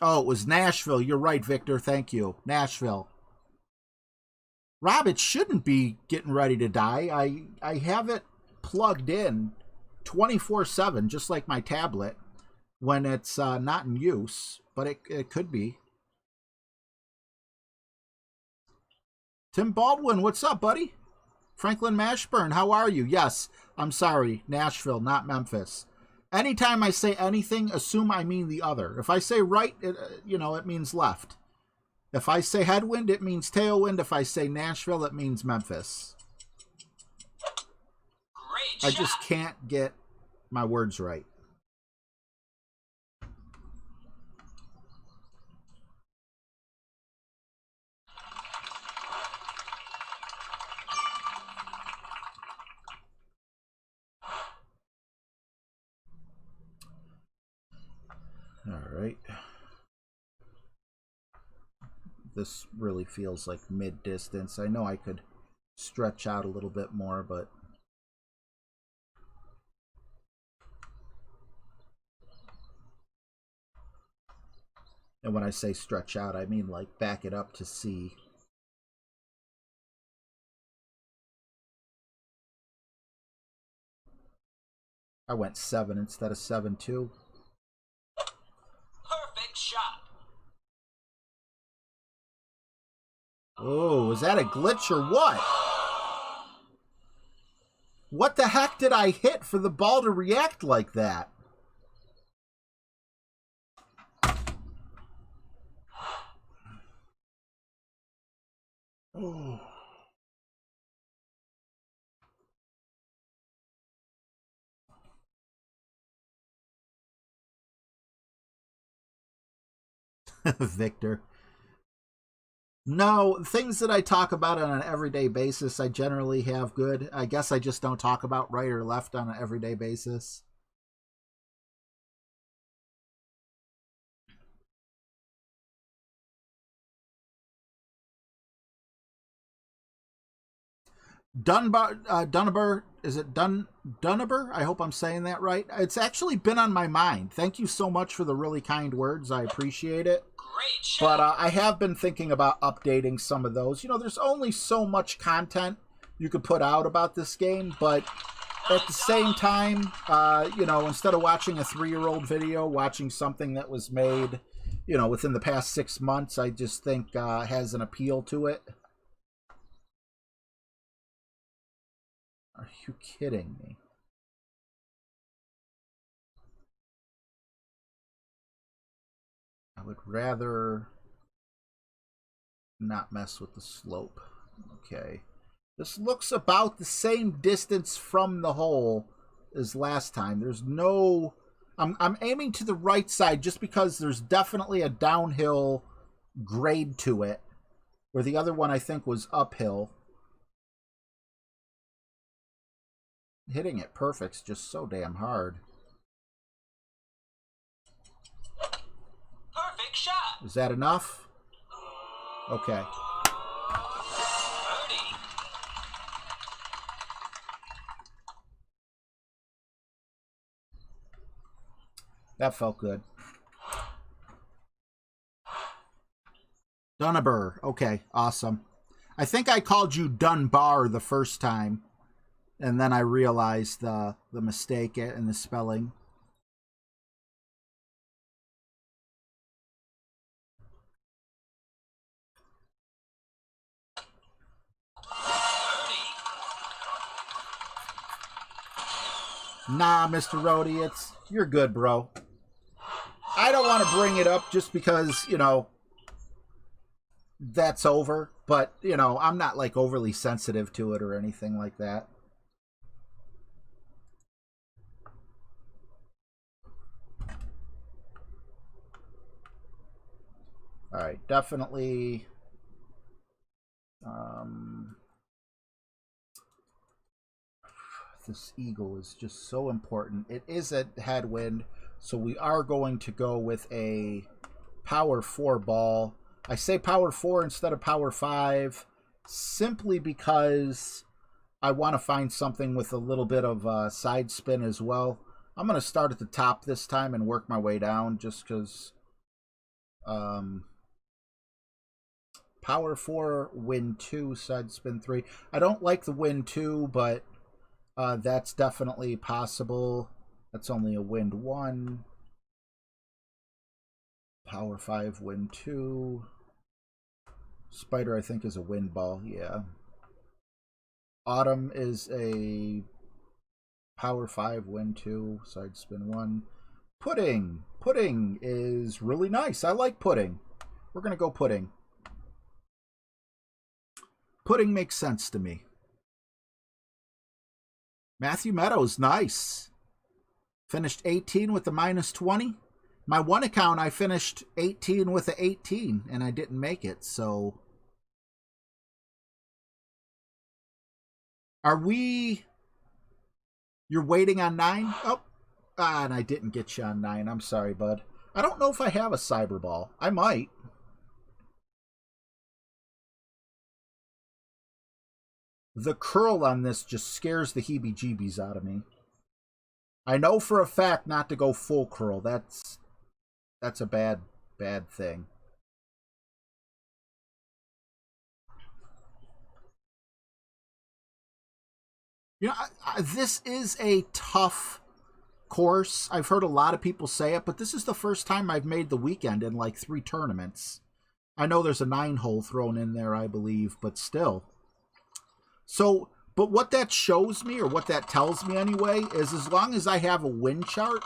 Oh, it was Nashville. You're right, Victor. Thank you. Nashville. Rob, it shouldn't be getting ready to die. I have it plugged in 24/7, just like my tablet, when it's not in use, but it could be. Tim Baldwin, what's up, buddy? Franklin Mashburn, how are you? Yes, I'm sorry, Nashville, not Memphis. Anytime I say anything, assume I mean the other. If I say right, it means left. If I say headwind, it means tailwind. If I say Nashville, it means Memphis. Great I shot. just can't get my words right. All right. This really feels like mid-distance. I know I could stretch out a little bit more, but and when I say stretch out, I mean like back it up to see. I went 7 instead of 7-2. Perfect shot. Oh, was that a glitch or what? What the heck did I hit for the ball to react like that? Oh. Victor. No, things that I talk about on an everyday basis, I generally have good. I guess I just don't talk about right or left on an everyday basis. Dunbar, is it Dunbar? I hope I'm saying that right. It's actually been on my mind. Thank you so much for the really kind words. I appreciate it. Great shot. But I have been thinking about updating some of those. You know, there's only so much content you could put out about this game, but at the same time, you know, instead of watching a 3-year-old video, watching something that was made, you know, within the past 6 months, I just think has an appeal to it. Are you kidding me? I would rather not mess with the slope. Okay. This looks about the same distance from the hole as last time. There's no... I'm aiming to the right side just because there's definitely a downhill grade to it, where the other one I think was uphill. Hitting it perfect's just so damn hard. Perfect shot. Is that enough? Okay. Birdie. That felt good. Dunbar. Okay, awesome. I think I called you Dunbar the first time, and then I realized the mistake in the spelling. Nah, Mr. Rhodey, you're good, bro. I don't want to bring it up just because, you know, that's over. But, you know, I'm not like overly sensitive to it or anything like that. All right, definitely. This eagle is just so important. It is a headwind, so we are going to go with a power 4 ball. I say power 4 instead of power 5 simply because I want to find something with a little bit of side spin as well. I'm going to start at the top this time and work my way down just because power 4, win 2, side spin 3. I don't like the win 2, but that's definitely possible. That's only a wind 1. Power 5, wind 2. Spider, I think, is a wind ball, yeah. Autumn is a power 5, wind 2, side spin 1. Pudding. Pudding is really nice. I like pudding. We're going to go pudding. Pudding makes sense to me. Matthew Meadows, nice. Finished 18 with the minus 20. My one account, I finished 18 with the 18, and I didn't make it, so... Are we... You're waiting on 9? Oh, and I didn't get you on 9. I'm sorry, bud. I don't know if I have a cyber ball. I might. The curl on this just scares the heebie-jeebies out of me. I know for a fact not to go full curl. That's a bad thing. You know, this is a tough course. I've heard a lot of people say it, but this is the first time I've made the weekend in like 3 tournaments. I know there's a 9-hole thrown in there, I believe, but still. So, but what that shows me, or what that tells me anyway, is as long as I have a win chart,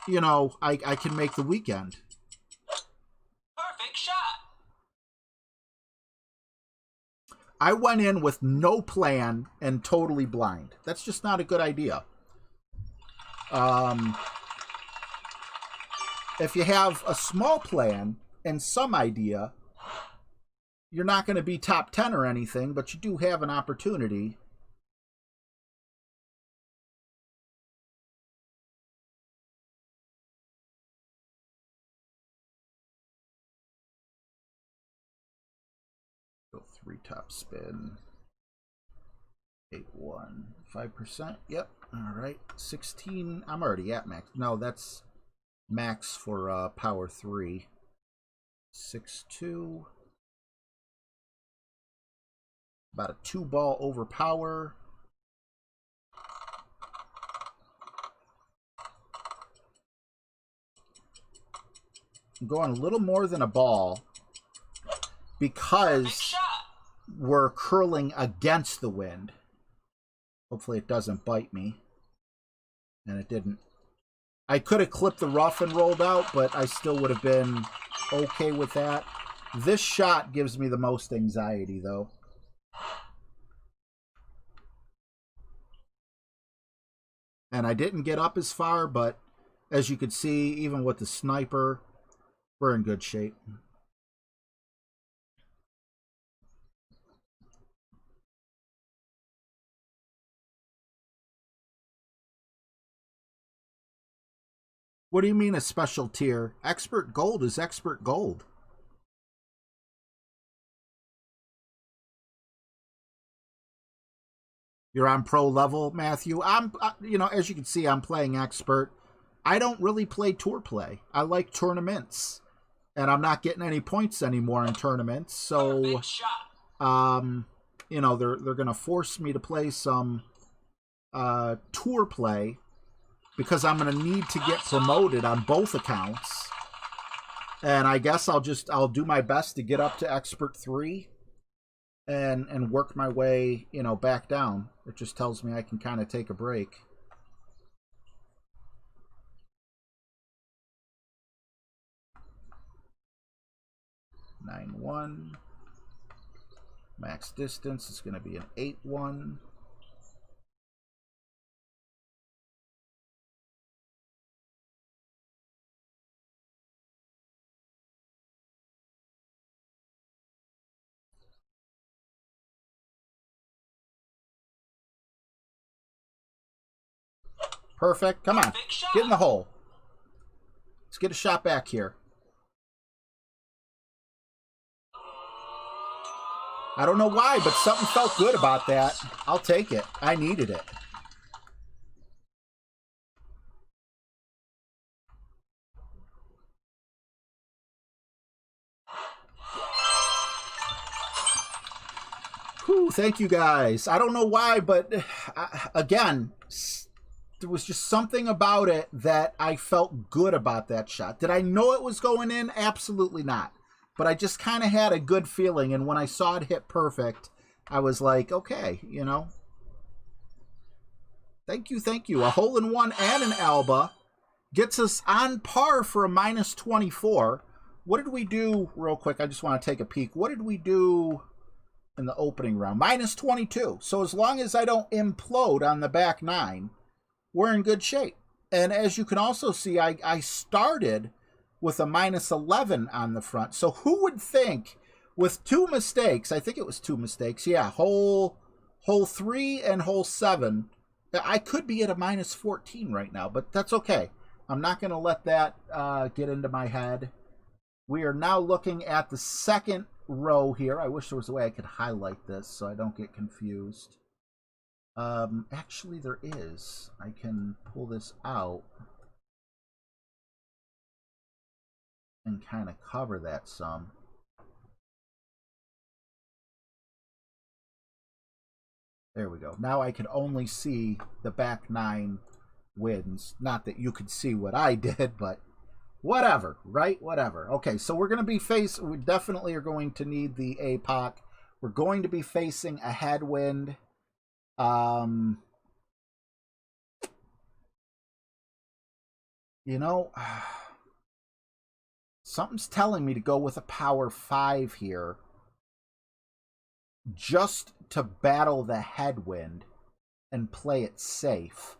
you know, I can make the weekend. Perfect shot. I went in with no plan and totally blind. That's just not a good idea. If you have a small plan and some idea, you're not going to be top 10 or anything, but you do have an opportunity. Go 3 top spin. 8-1. 5%. Yep. All right. 16. I'm already at max. No, that's max for power 3. 6-2. About a 2-ball over power. I'm going a little more than a ball because we're curling against the wind. Hopefully it doesn't bite me. And it didn't. I could have clipped the rough and rolled out, but I still would have been okay with that. This shot gives me the most anxiety, though. And I didn't get up as far, but as you could see, even with the sniper, we're in good shape. What do you mean a special tier? Expert Gold is Expert Gold. You're on pro level, Matthew. You know, as you can see, I'm playing expert. I don't really play tour play. I like tournaments, and I'm not getting any points anymore in tournaments. So, you know, they're gonna force me to play some tour play because I'm gonna need to get promoted on both accounts. And I guess I'll do my best to get up to expert 3. And work my way, you know, back down. It just tells me I can kind of take a break. Nine 1. Max distance is going to be an 8-1. Perfect. Come on. Get in the hole. Let's get a shot back here. I don't know why, but something felt good about that. I'll take it. I needed it. Whew, thank you guys. I don't know why, but again, there was just something about it that I felt good about that shot. Did I know it was going in? Absolutely not. But I just kind of had a good feeling, and when I saw it hit perfect, I was like, okay, you know. Thank you, thank you. A hole-in-one and an Alba gets us on par for a -24. What did we do, real quick? I just want to take a peek. What did we do in the opening round? -22. So as long as I don't implode on the back 9, we're in good shape. And as you can also see, I started with a -11 on the front. So who would think with 2 mistakes, I think it was 2 mistakes, yeah, hole 3 and hole 7, I could be at a -14 right now, but that's okay. I'm not going to let that get into my head. We are now looking at the second row here. I wish there was a way I could highlight this so I don't get confused. Actually, there is. I can pull this out and kind of cover that some. There we go. Now I can only see the back 9 wins. Not that you could see what I did, but whatever, right? Whatever. Okay, so we're going to be we definitely are going to need the APOC. We're going to be facing a headwind. You know, something's telling me to go with a power 5 here, just to battle the headwind and play it safe.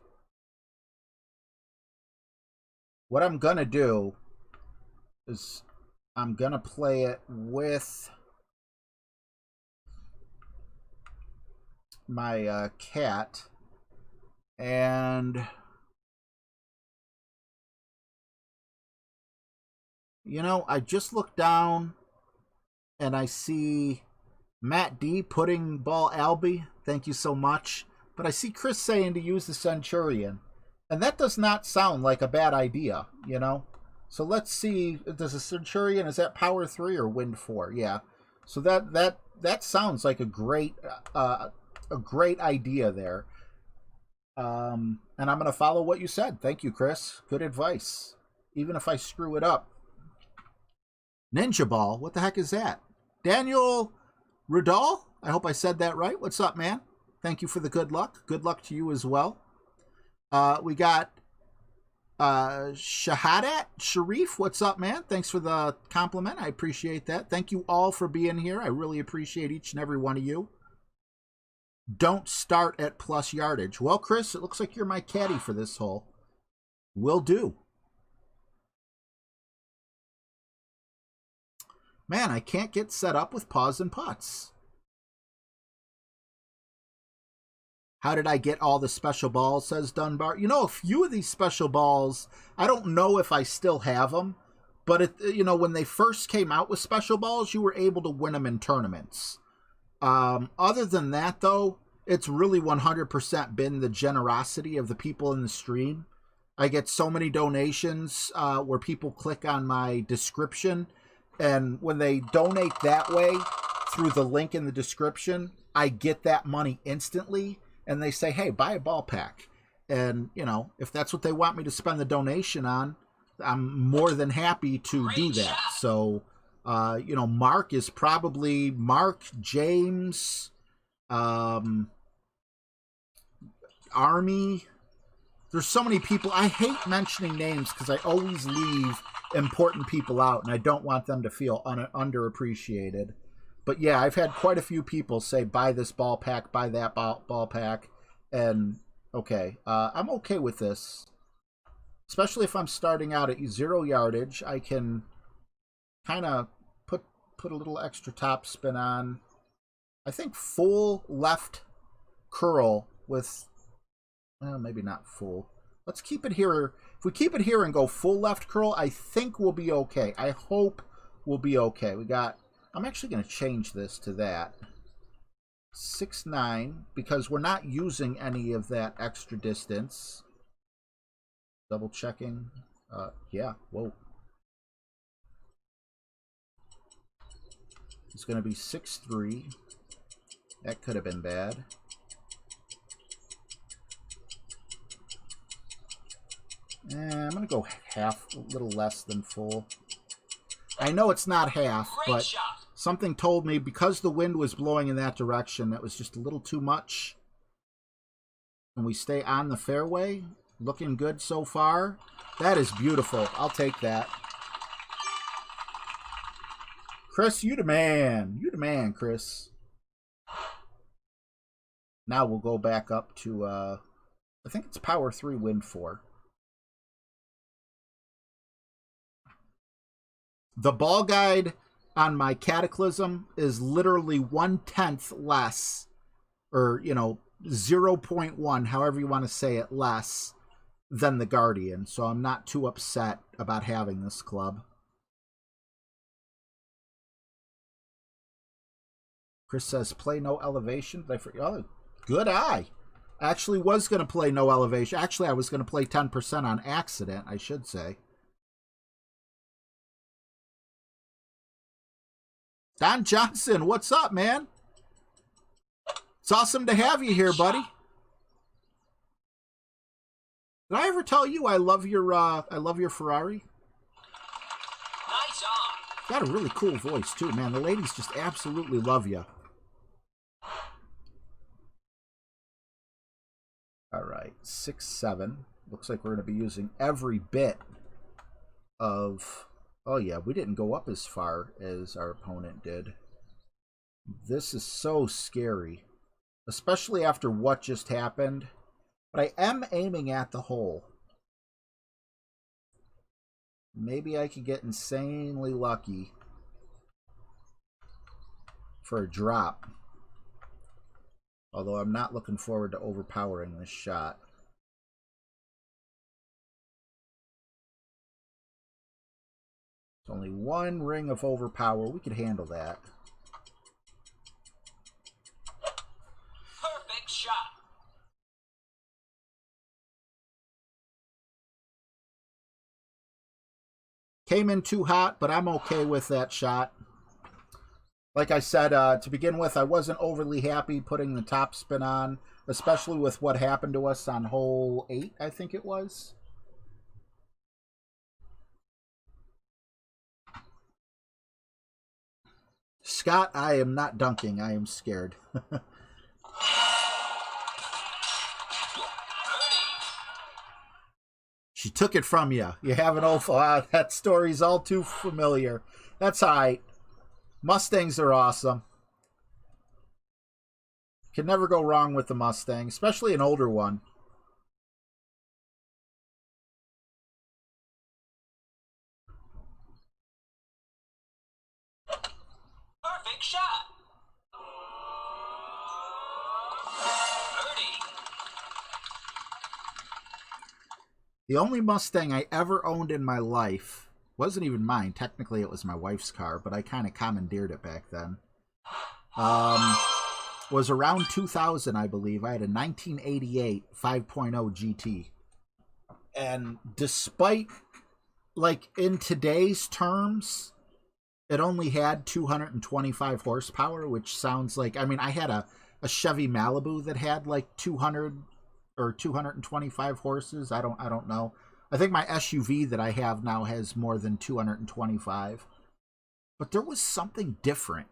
What I'm going to do is I'm going to play it with my cat, and you know, I just looked down and I see Matt D putting ball Albie. Thank you so much. But I see Chris saying to use the Centurion. And that does not sound like a bad idea, you know? So let's see. Does the Centurion, is that power 3 or wind 4? Yeah. So that sounds like a great idea there. And I'm going to follow what you said. Thank you, Chris. Good advice. Even if I screw it up. Ninja Ball, what the heck is that? Daniel Rudall, I hope I said that right. What's up, man? Thank you for the good luck. Good luck to you as well. We got Shahadat Sharif. What's up, man? Thanks for the compliment. I appreciate that. Thank you all for being here. I really appreciate each and every one of you. Don't start at plus yardage. Well, Chris, it looks like you're my caddy for this hole. Will do. Man, I can't get set up with paws and putts. How did I get all the special balls, says Dunbar. You know, a few of these special balls, I don't know if I still have them, but, you know, when they first came out with special balls, you were able to win them in tournaments. Other than that, though, it's really 100% been the generosity of the people in the stream. I get so many donations where people click on my description, and when they donate that way through the link in the description, I get that money instantly, and they say, hey, buy a ball pack. And, you know, if that's what they want me to spend the donation on, I'm more than happy to do that. So, you know, Mark is probably Mark, James, Army. There's so many people. I hate mentioning names because I always leave important people out, and I don't want them to feel underappreciated. But yeah, I've had quite a few people say, buy this ball pack, buy that ball pack. And okay, I'm okay with this. Especially if I'm starting out at 0 yardage, I can kind of put a little extra top spin on. I think full left curl with, well, maybe not full. Let's keep it here. If we keep it here and go full left curl, I think we'll be okay. I hope we'll be okay. We got, I'm actually going to change this to that. 6'9", because we're not using any of that extra distance. Double checking. Yeah, whoa. It's going to be 6'3". That could have been bad. I'm going to go half, a little less than full. I know it's not half, but something told me because the wind was blowing in that direction, that was just a little too much. And we stay on the fairway. Looking good so far. That is beautiful. I'll take that. Chris, you the man. You the man, Chris. Now we'll go back up to, I think it's power 3, wind 4. The ball guide on my Cataclysm is literally 1/10 less, or, you know, 0.1, however you want to say it, less than the Guardian. So I'm not too upset about having this club. Chris says, play no elevation. Did I forget? Oh, good eye. I actually was going to play no elevation. Actually, I was going to play 10% on accident, I should say. Don Johnson, what's up, man? It's awesome to have you here, buddy. Did I ever tell you I love your Ferrari? Nice on. Got a really cool voice too, man. The ladies just absolutely love you. All right, 6-7. Looks like we're going to be using every bit of. Oh yeah, we didn't go up as far as our opponent did. This is so scary, especially after what just happened. But I am aiming at the hole. Maybe I could get insanely lucky for a drop. Although I'm not looking forward to overpowering this shot. It's only one ring of overpower. We could handle that. Perfect shot. Came in too hot, but I'm okay with that shot. Like I said, to begin with, I wasn't overly happy putting the top spin on, especially with what happened to us on hole 8, I think it was. Scott, I am not dunking. I am scared. She took it from you. You have an old... that story's all too familiar. That's all right. Mustangs are awesome. Can never go wrong with the Mustang, especially an older one. Perfect shot. Birdie. The only Mustang I ever owned in my life wasn't even mine. Technically, it was my wife's car, but I kind of commandeered it back then. Was around 2000, I believe. I had a 1988 5.0 GT. And despite, like, in today's terms, it only had 225 horsepower, which sounds like... I mean, I had a Chevy Malibu that had, like, 200 or 225 horses. I don't know. I think my SUV that I have now has more than 225. But there was something different.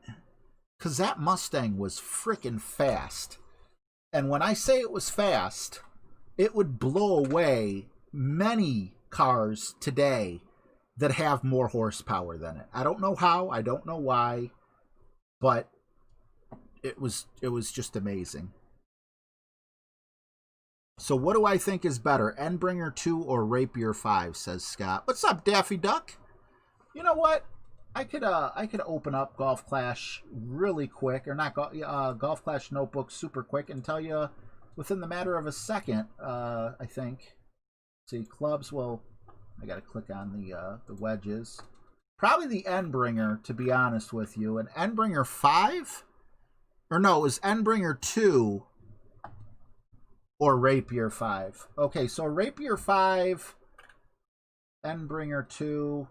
Because that Mustang was freaking fast. And when I say it was fast, it would blow away many cars today that have more horsepower than it. I don't know how. I don't know why. but it was just amazing. So what do I think is better, Endbringer 2 or Rapier 5, says Scott. What's up, Daffy Duck? You know what? I could open up Golf Clash really quick, or not Golf Clash Notebook super quick, and tell you within the matter of a second. I think. See, clubs. Well, I got to click on the wedges. Probably the Endbringer, to be honest with you. An Endbringer 5, or no, it was Endbringer 2 or Rapier 5. Okay, so Rapier 5, Endbringer 2.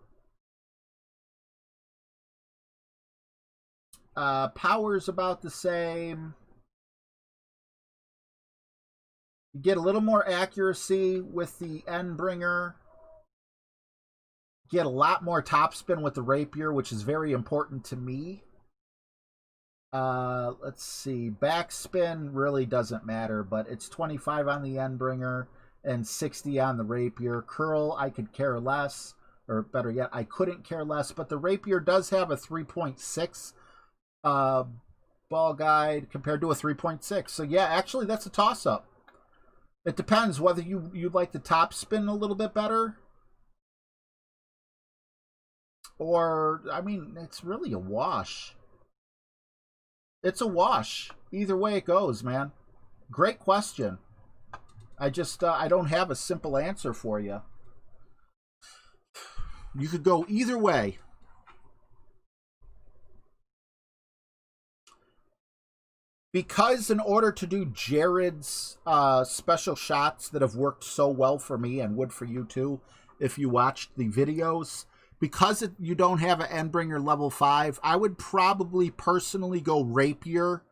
Power's about the same. You get a little more accuracy with the Endbringer. Get a lot more topspin with the Rapier, which is very important to me. Let's see. Backspin really doesn't matter, but it's 25 on the Endbringer and 60 on the Rapier. Curl, I could care less, or better yet, I couldn't care less, but the Rapier does have a 3.6 ball guide compared to a 3.6. So yeah, actually that's a toss-up. It depends whether you'd like the top spin a little bit better, or, I mean, it's really a wash. It's a wash either way it goes, man. Great question. I just I don't have a simple answer for you. You could go either way. Because in order to do Jared's special shots that have worked so well for me and would for you too, if you watched the videos, because you don't have an Endbringer level 5, I would probably personally go Rapier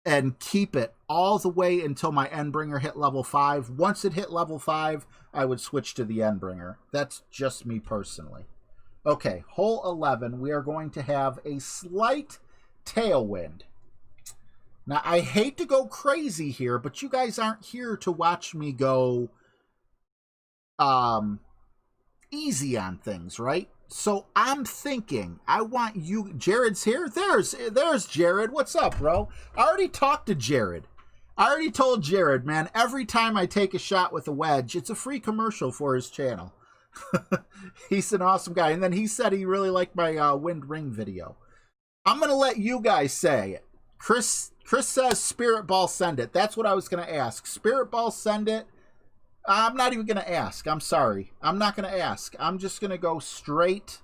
and keep it all the way until my Endbringer hit level 5. Once it hit level 5, I would switch to the Endbringer. That's just me personally. Okay, hole 11, we are going to have a slight tailwind. Now, I hate to go crazy here, but you guys aren't here to watch me go easy on things, right? So I'm thinking, I want you... Jared's here? There's Jared. What's up, bro? I already talked to Jared. I already told Jared, man, every time I take a shot with a wedge, it's a free commercial for his channel. He's an awesome guy. And then he said he really liked my wind ring video. I'm going to let you guys say it. Chris says Spirit Ball send it. That's what I was going to ask. Spirit Ball send it. I'm not even going to ask. I'm sorry. I'm not going to ask. I'm just going to go straight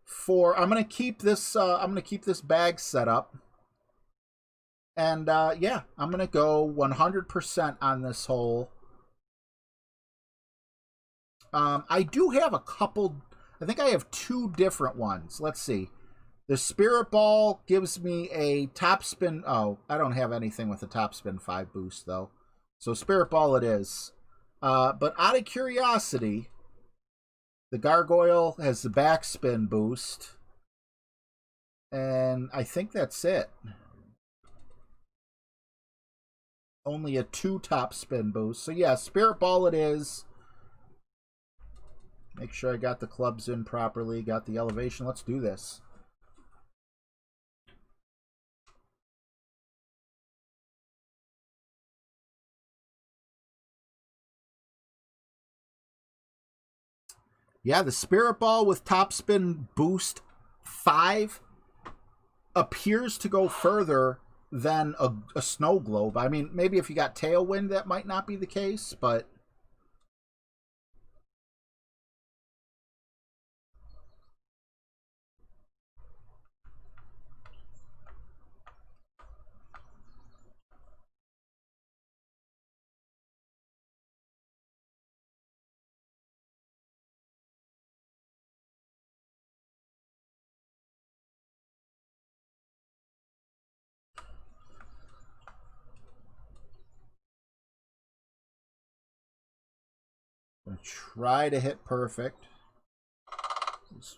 for... I'm going to keep this bag set up. And yeah, I'm going to go 100% on this hole. I do have a couple... I think I have 2 different ones. Let's see. The Spirit Ball gives me a top spin. Oh, I don't have anything with a top spin 5 boost, though. So Spirit Ball it is. But out of curiosity, the Gargoyle has the backspin boost. And I think that's it. Only a 2 top spin boost. So yeah, Spirit Ball it is. Make sure I got the clubs in properly. Got the elevation. Let's do this. Yeah, the Spirit Ball with Topspin Boost 5 appears to go further than a Snow Globe. I mean, maybe if you got Tailwind, that might not be the case, but... I'm going to try to hit perfect as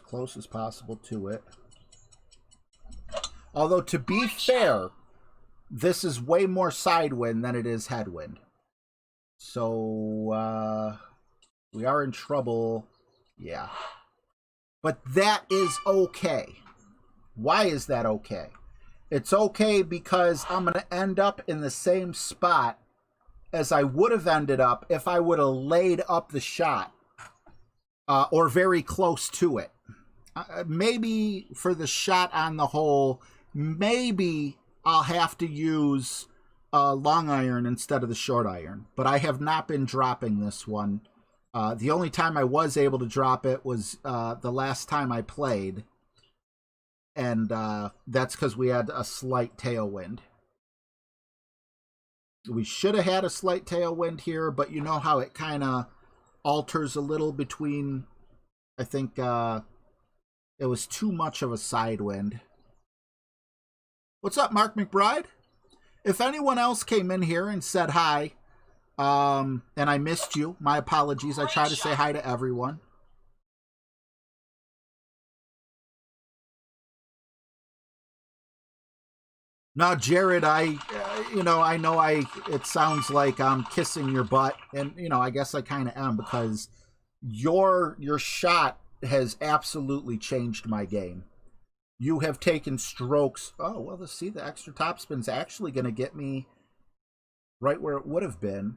close as possible to it. Although, to be fair, this is way more sidewind than it is headwind. So, we are in trouble. Yeah. But that is okay. Why is that okay? It's okay because I'm going to end up in the same spot as I would have ended up if I would have laid up the shot or very close to it. Maybe for the shot on the hole, maybe I'll have to use a long iron instead of the short iron. But I have not been dropping this one. The only time I was able to drop it was the last time I played. And that's because we had a slight tailwind. We should have had a slight tailwind here, but you know how it kind of alters a little between, I think it was too much of a side wind. What's up, Mark McBride? If anyone else came in here and said hi, and I missed you, my apologies. I try to say hi to everyone. Now, Jared, it sounds like I'm kissing your butt, and I guess I kind of am, because your shot has absolutely changed my game. You have taken strokes. Oh, well, let's see, the extra topspin's actually going to get me right where it would have been.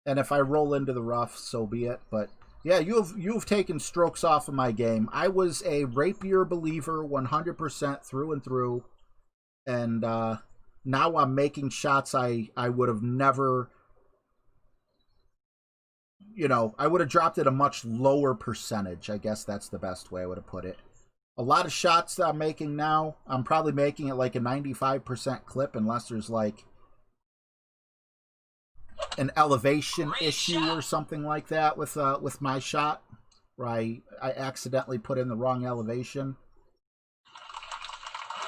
And if I roll into the rough, so be it. But yeah, you've taken strokes off of my game. I was a rapier believer 100% through and through. And now I'm making shots I would have never, I would have dropped at a much lower percentage. I guess that's the best way I would have put it. A lot of shots that I'm making now, I'm probably making it like a 95% clip unless there's like an elevation issue or something like that with my shot, where I accidentally put in the wrong elevation.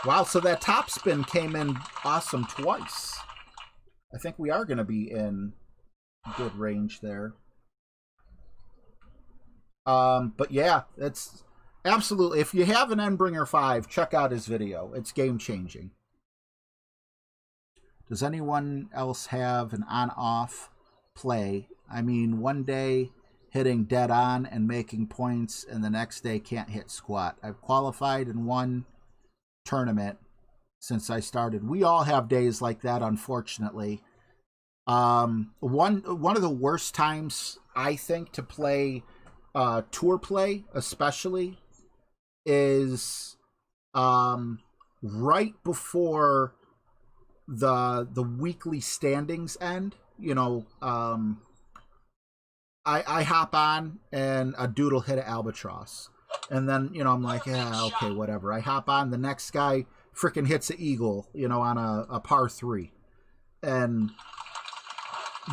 Wow, so that topspin came in awesome twice. I think we are going to be in good range there. But yeah, it's absolutely, if you have an Endbringer 5, check out his video. It's game-changing. Does anyone else have an on-off play? I mean, one day hitting dead on and making points, and the next day can't hit squat. I've qualified in one tournament since I started. We all have days like that, unfortunately. One of the worst times, I think, to play tour play, especially, is right before the weekly standings end. I hop on and a dude will hit an albatross. And then, I'm like, yeah, okay, whatever. I hop on, the next guy freaking hits an eagle, on a par 3. And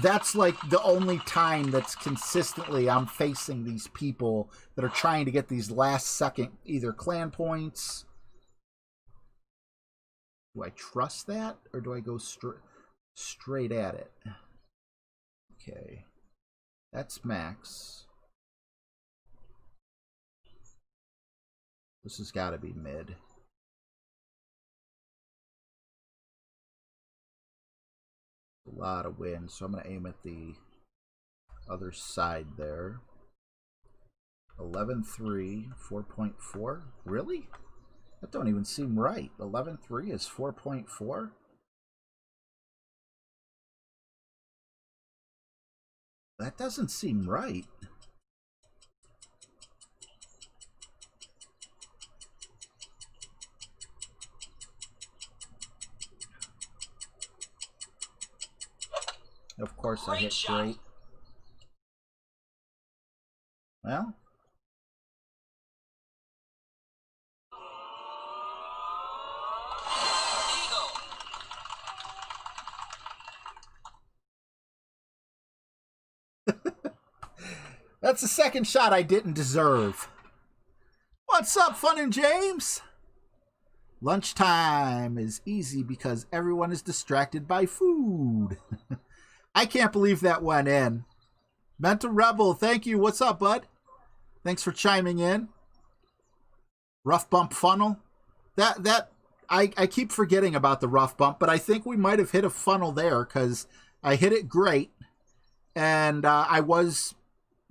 that's like the only time that's consistently I'm facing these people that are trying to get these last second either clan points. Do I trust that, or do I go straight at it? Okay. That's max. This has got to be mid. A lot of wind, so I'm going to aim at the other side there. 11.3, 4.4. Really? That don't even seem right. 11.3 is 4.4? That doesn't seem right. Of course, I hit great. Well, that's the second shot I didn't deserve. What's up, Fun and James? Lunchtime is easy because everyone is distracted by food. I can't believe that went in. Mental Rebel, thank you. What's up, bud? Thanks for chiming in. Rough bump funnel. I keep forgetting about the rough bump, but I think we might have hit a funnel there because I hit it great. And I was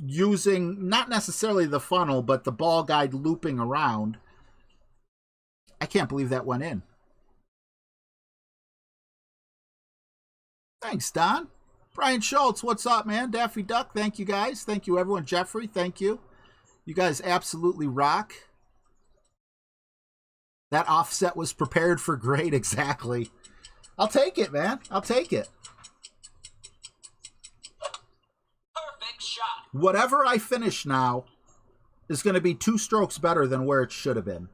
using not necessarily the funnel, but the ball guide looping around. I can't believe that went in. Thanks, Don. Brian Schultz, what's up, man? Daffy Duck, thank you guys. Thank you, everyone. Jeffrey, thank you. You guys absolutely rock. That offset was prepared for great, exactly. I'll take it, man. I'll take it. Perfect shot. Whatever I finish now is going to be 2 strokes better than where it should have been.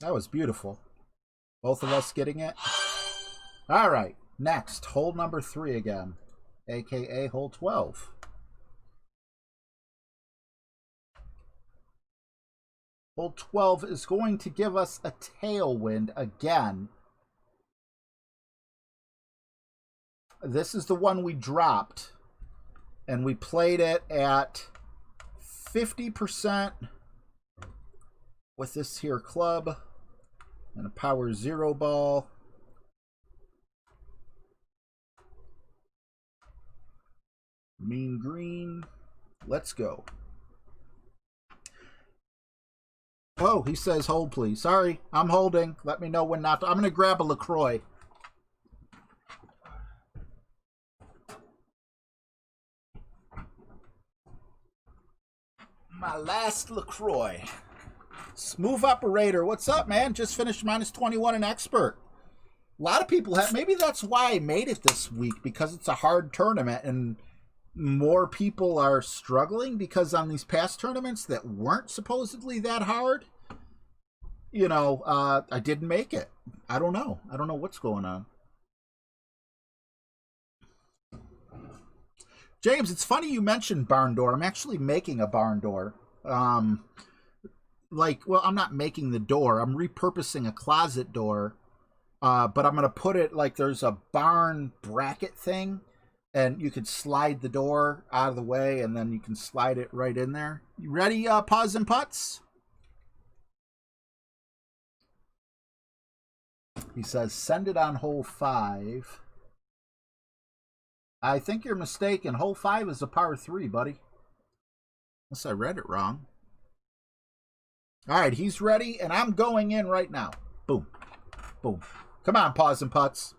That was beautiful. Both of us getting it. All right, next, hole number 3 again, a.k.a. hole 12. Hole 12 is going to give us a tailwind again. This is the one we dropped, and we played it at 50% with this here club and a power 0 ball. Mean green. Let's go. Oh, he says hold, please. Sorry, I'm holding. Let me know when not to. I'm going to grab a LaCroix. My last LaCroix. Smooth Operator, what's up, man? Just finished -21 in Expert. A lot of people have, maybe that's why I made it this week, because it's a hard tournament and more people are struggling, because on these past tournaments that weren't supposedly that hard, you know, I didn't make it. I don't know. I don't know what's going on. James, it's funny you mentioned barn door. I'm actually making a barn door. Well, I'm not making the door. I'm repurposing a closet door. But I'm going to put it like there's a barn bracket thing, and you could slide the door out of the way, and then you can slide it right in there. You ready, Paws and Putts? He says, send it on hole 5. I think you're mistaken. Hole 5 is a par 3, buddy. Unless I read it wrong. All right, he's ready, and I'm going in right now. Boom. Boom. Come on, Paws and Putts.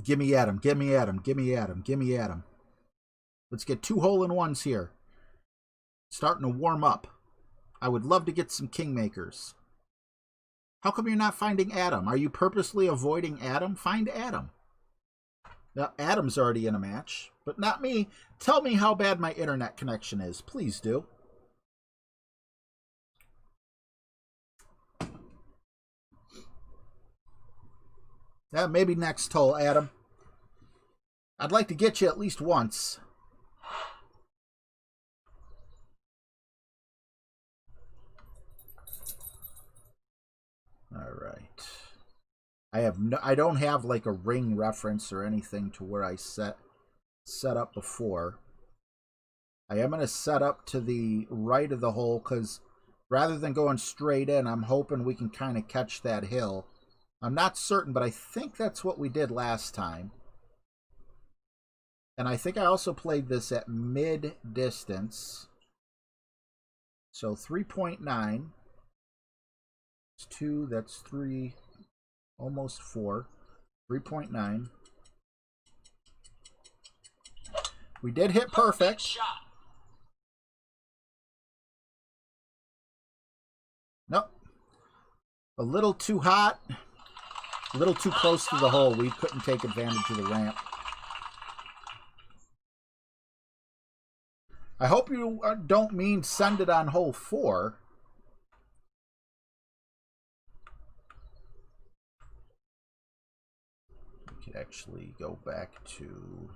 Gimme at him. Gimme at him. Gimme at him. Gimme at him. Let's get 2 hole-in-ones here. Starting to warm up. I would love to get some kingmakers. How come you're not finding Adam? Are you purposely avoiding Adam? Find Adam. Now, Adam's already in a match, but not me. Tell me how bad my internet connection is. Please do. Yeah, maybe next hole, Adam. I'd like to get you at least once. All right. I don't have like a ring reference or anything to where I set up before. I am going to set up to the right of the hole, because rather than going straight in, I'm hoping we can kind of catch that hill. I'm not certain, but I think that's what we did last time. And I think I also played this at mid-distance. So 3.9. It's 2, that's 3, almost 4. 3.9. We did hit perfect. Shot. Nope. A little too hot. A little too close to the hole. We couldn't take advantage of the ramp. I hope you don't mean send it on hole 4. We could actually go back to...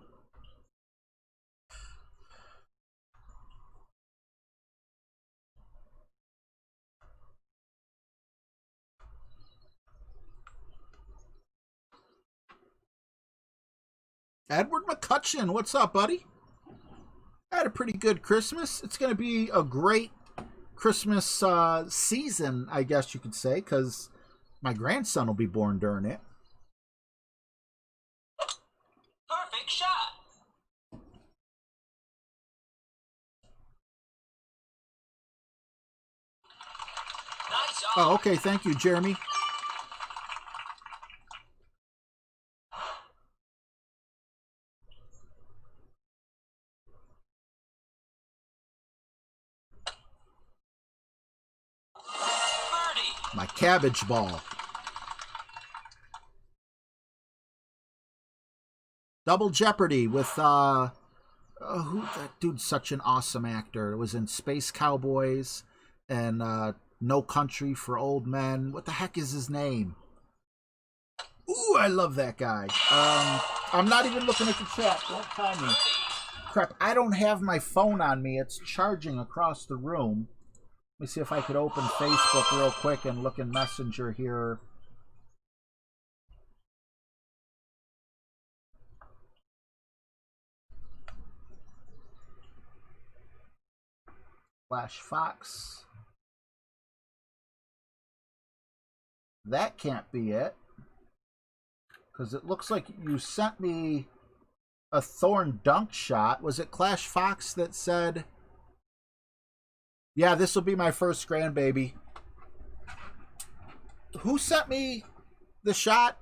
Edward McCutcheon, what's up, buddy? I had a pretty good Christmas. It's going to be a great Christmas season, I guess you could say, because my grandson will be born during it. Perfect shot. Nice. Oh, okay. Thank you, Jeremy. Birdie. My cabbage ball. Double Jeopardy with who, that dude's such an awesome actor. It was in Space Cowboys and No Country for Old Men. What the heck is his name? Ooh, I love that guy. I'm not even looking at the chat. Don't tell me. Crap, I don't have my phone on me. It's charging across the room. Let me see if I could open Facebook real quick and look in Messenger here. Flash Fox. That can't be it. Because it looks like you sent me a Thorn dunk shot. Was it Clash Fox that said, yeah, this will be my first grandbaby? Who sent me the shot?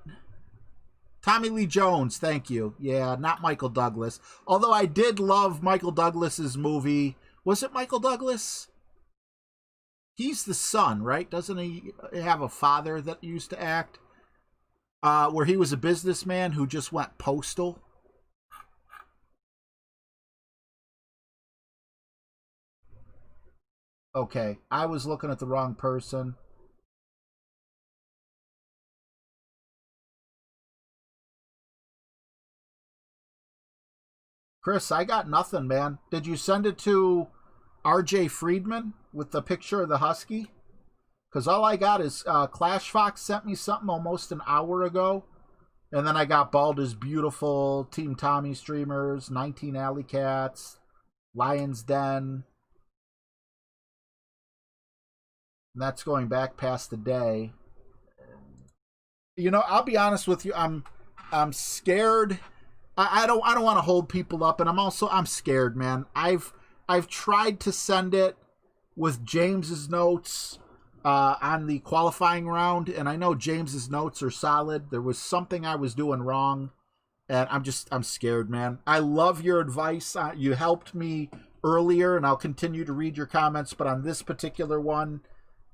Tommy Lee Jones, thank you. Yeah, not Michael Douglas. Although I did love Michael Douglas's movie. Was it Michael Douglas? He's the son, right? Doesn't he have a father that used to act? Where he was a businessman who just went postal. Okay, I was looking at the wrong person. Chris, I got nothing, man. Did you send it to RJ Friedman with the picture of the Husky? Because all I got is Clash Fox sent me something almost an hour ago. And then I got Balda's Beautiful, Team Tommy Streamers, 19 Alley Cats, Lion's Den. And that's going back past the day. You know, I'll be honest with you. I'm scared. I don't want to hold people up, and I'm scared, man. I've tried to send it with James's notes on the qualifying round, and I know James's notes are solid. There was something I was doing wrong, and I'm scared, man. I love your advice. You helped me earlier, and I'll continue to read your comments, but on this particular one,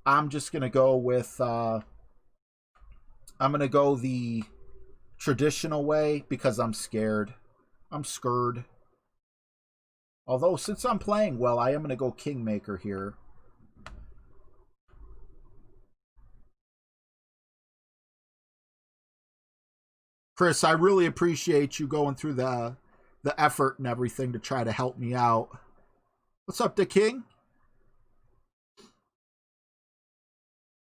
I'm just gonna go with I'm gonna go the traditional way because I'm scared. I'm scared. Although, since I'm playing well, I am going to go Kingmaker here. Chris, I really appreciate you going through the effort and everything to try to help me out. What's up, the King?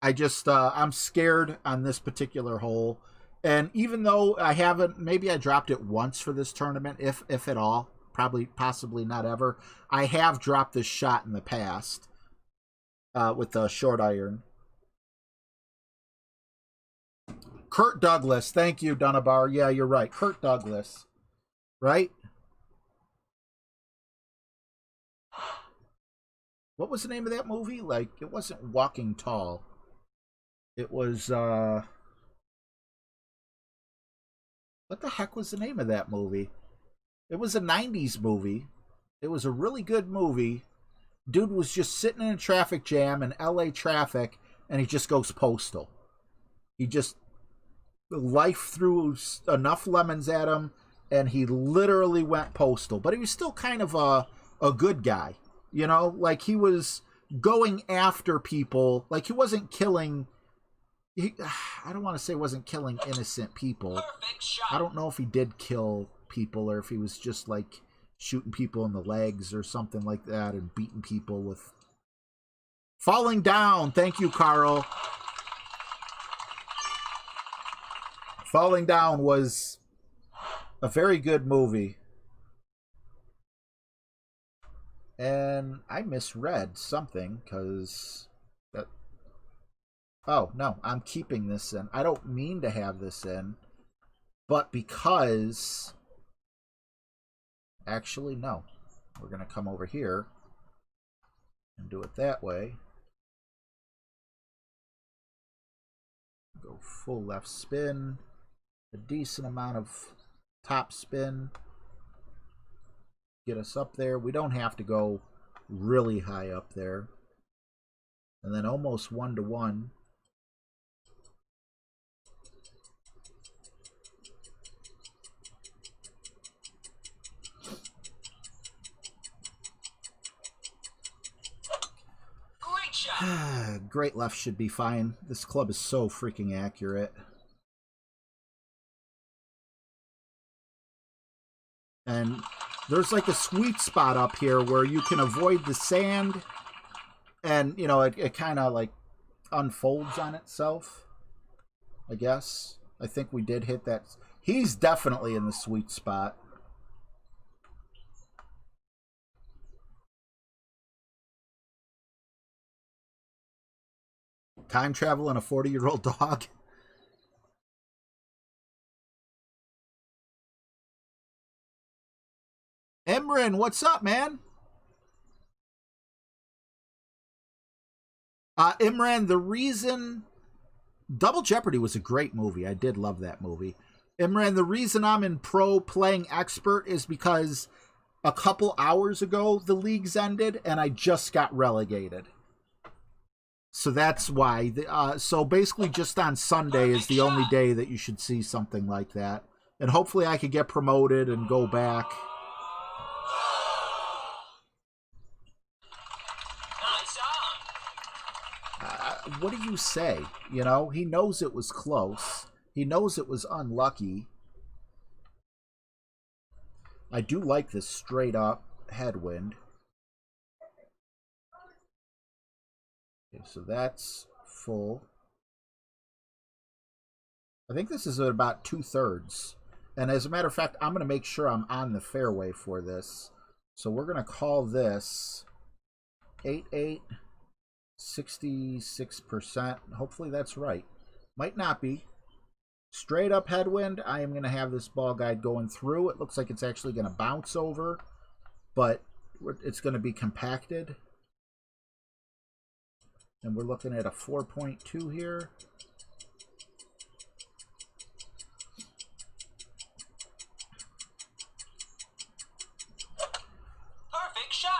I'm scared on this particular hole. And even though I haven't, maybe I dropped it once for this tournament, if at all, possibly not ever. I have dropped this shot in the past with the short iron. Kurt Douglas, thank you, Dunabar. Yeah, you're right, Kurt Douglas, right? What was the name of that movie? Like, it wasn't Walking Tall. It was what the heck was the name of that movie? It was a 90s movie. It was a really good movie. Dude was just sitting in a traffic jam in LA traffic, and he just goes postal. He just, life threw enough lemons at him, and he literally went postal. But he was still kind of a good guy. You know, like he was going after people. Like he wasn't killing... I don't want to say wasn't killing innocent people. I don't know if he did kill people or if he was just like shooting people in the legs or something like that and beating people with... Falling Down. Thank you, Carl. Falling Down was A very good movie. And I misread something because... Oh, no, I'm keeping this in. I don't mean to have this in, but because... Actually, no. We're going to come over here and do it that way. Go full left spin. A decent amount of top spin. Get us up there. We don't have to go really high up there. And then almost 1-to-1. Great shot. Great left should be fine. This club is so freaking accurate. And there's like a sweet spot up here where you can avoid the sand and, you know, it kind of like unfolds on itself, I guess. I think we did hit that. He's definitely in the sweet spot. Time travel and a 40-year-old dog. Emran, what's up, man? Imran, the reason... Double Jeopardy was a great movie. I did love that movie. Imran, the reason I'm in pro playing expert is because a couple hours ago the leagues ended and I just got relegated. So that's why. So basically just on Sunday is the only day that you should see something like that. And hopefully I could get promoted and go back. What do you say? You know, he knows it was close. He knows it was unlucky. I do like this straight up headwind. Okay, so that's full. I think this is at about 2/3. And as a matter of fact, I'm going to make sure I'm on the fairway for this. So we're going to call this 8-8. 66%. Hopefully that's right. Might not be. Straight up headwind. I am going to have this ball guide going through. It looks like it's actually going to bounce over, but it's going to be compacted. And we're looking at a 4.2 here. Perfect shot.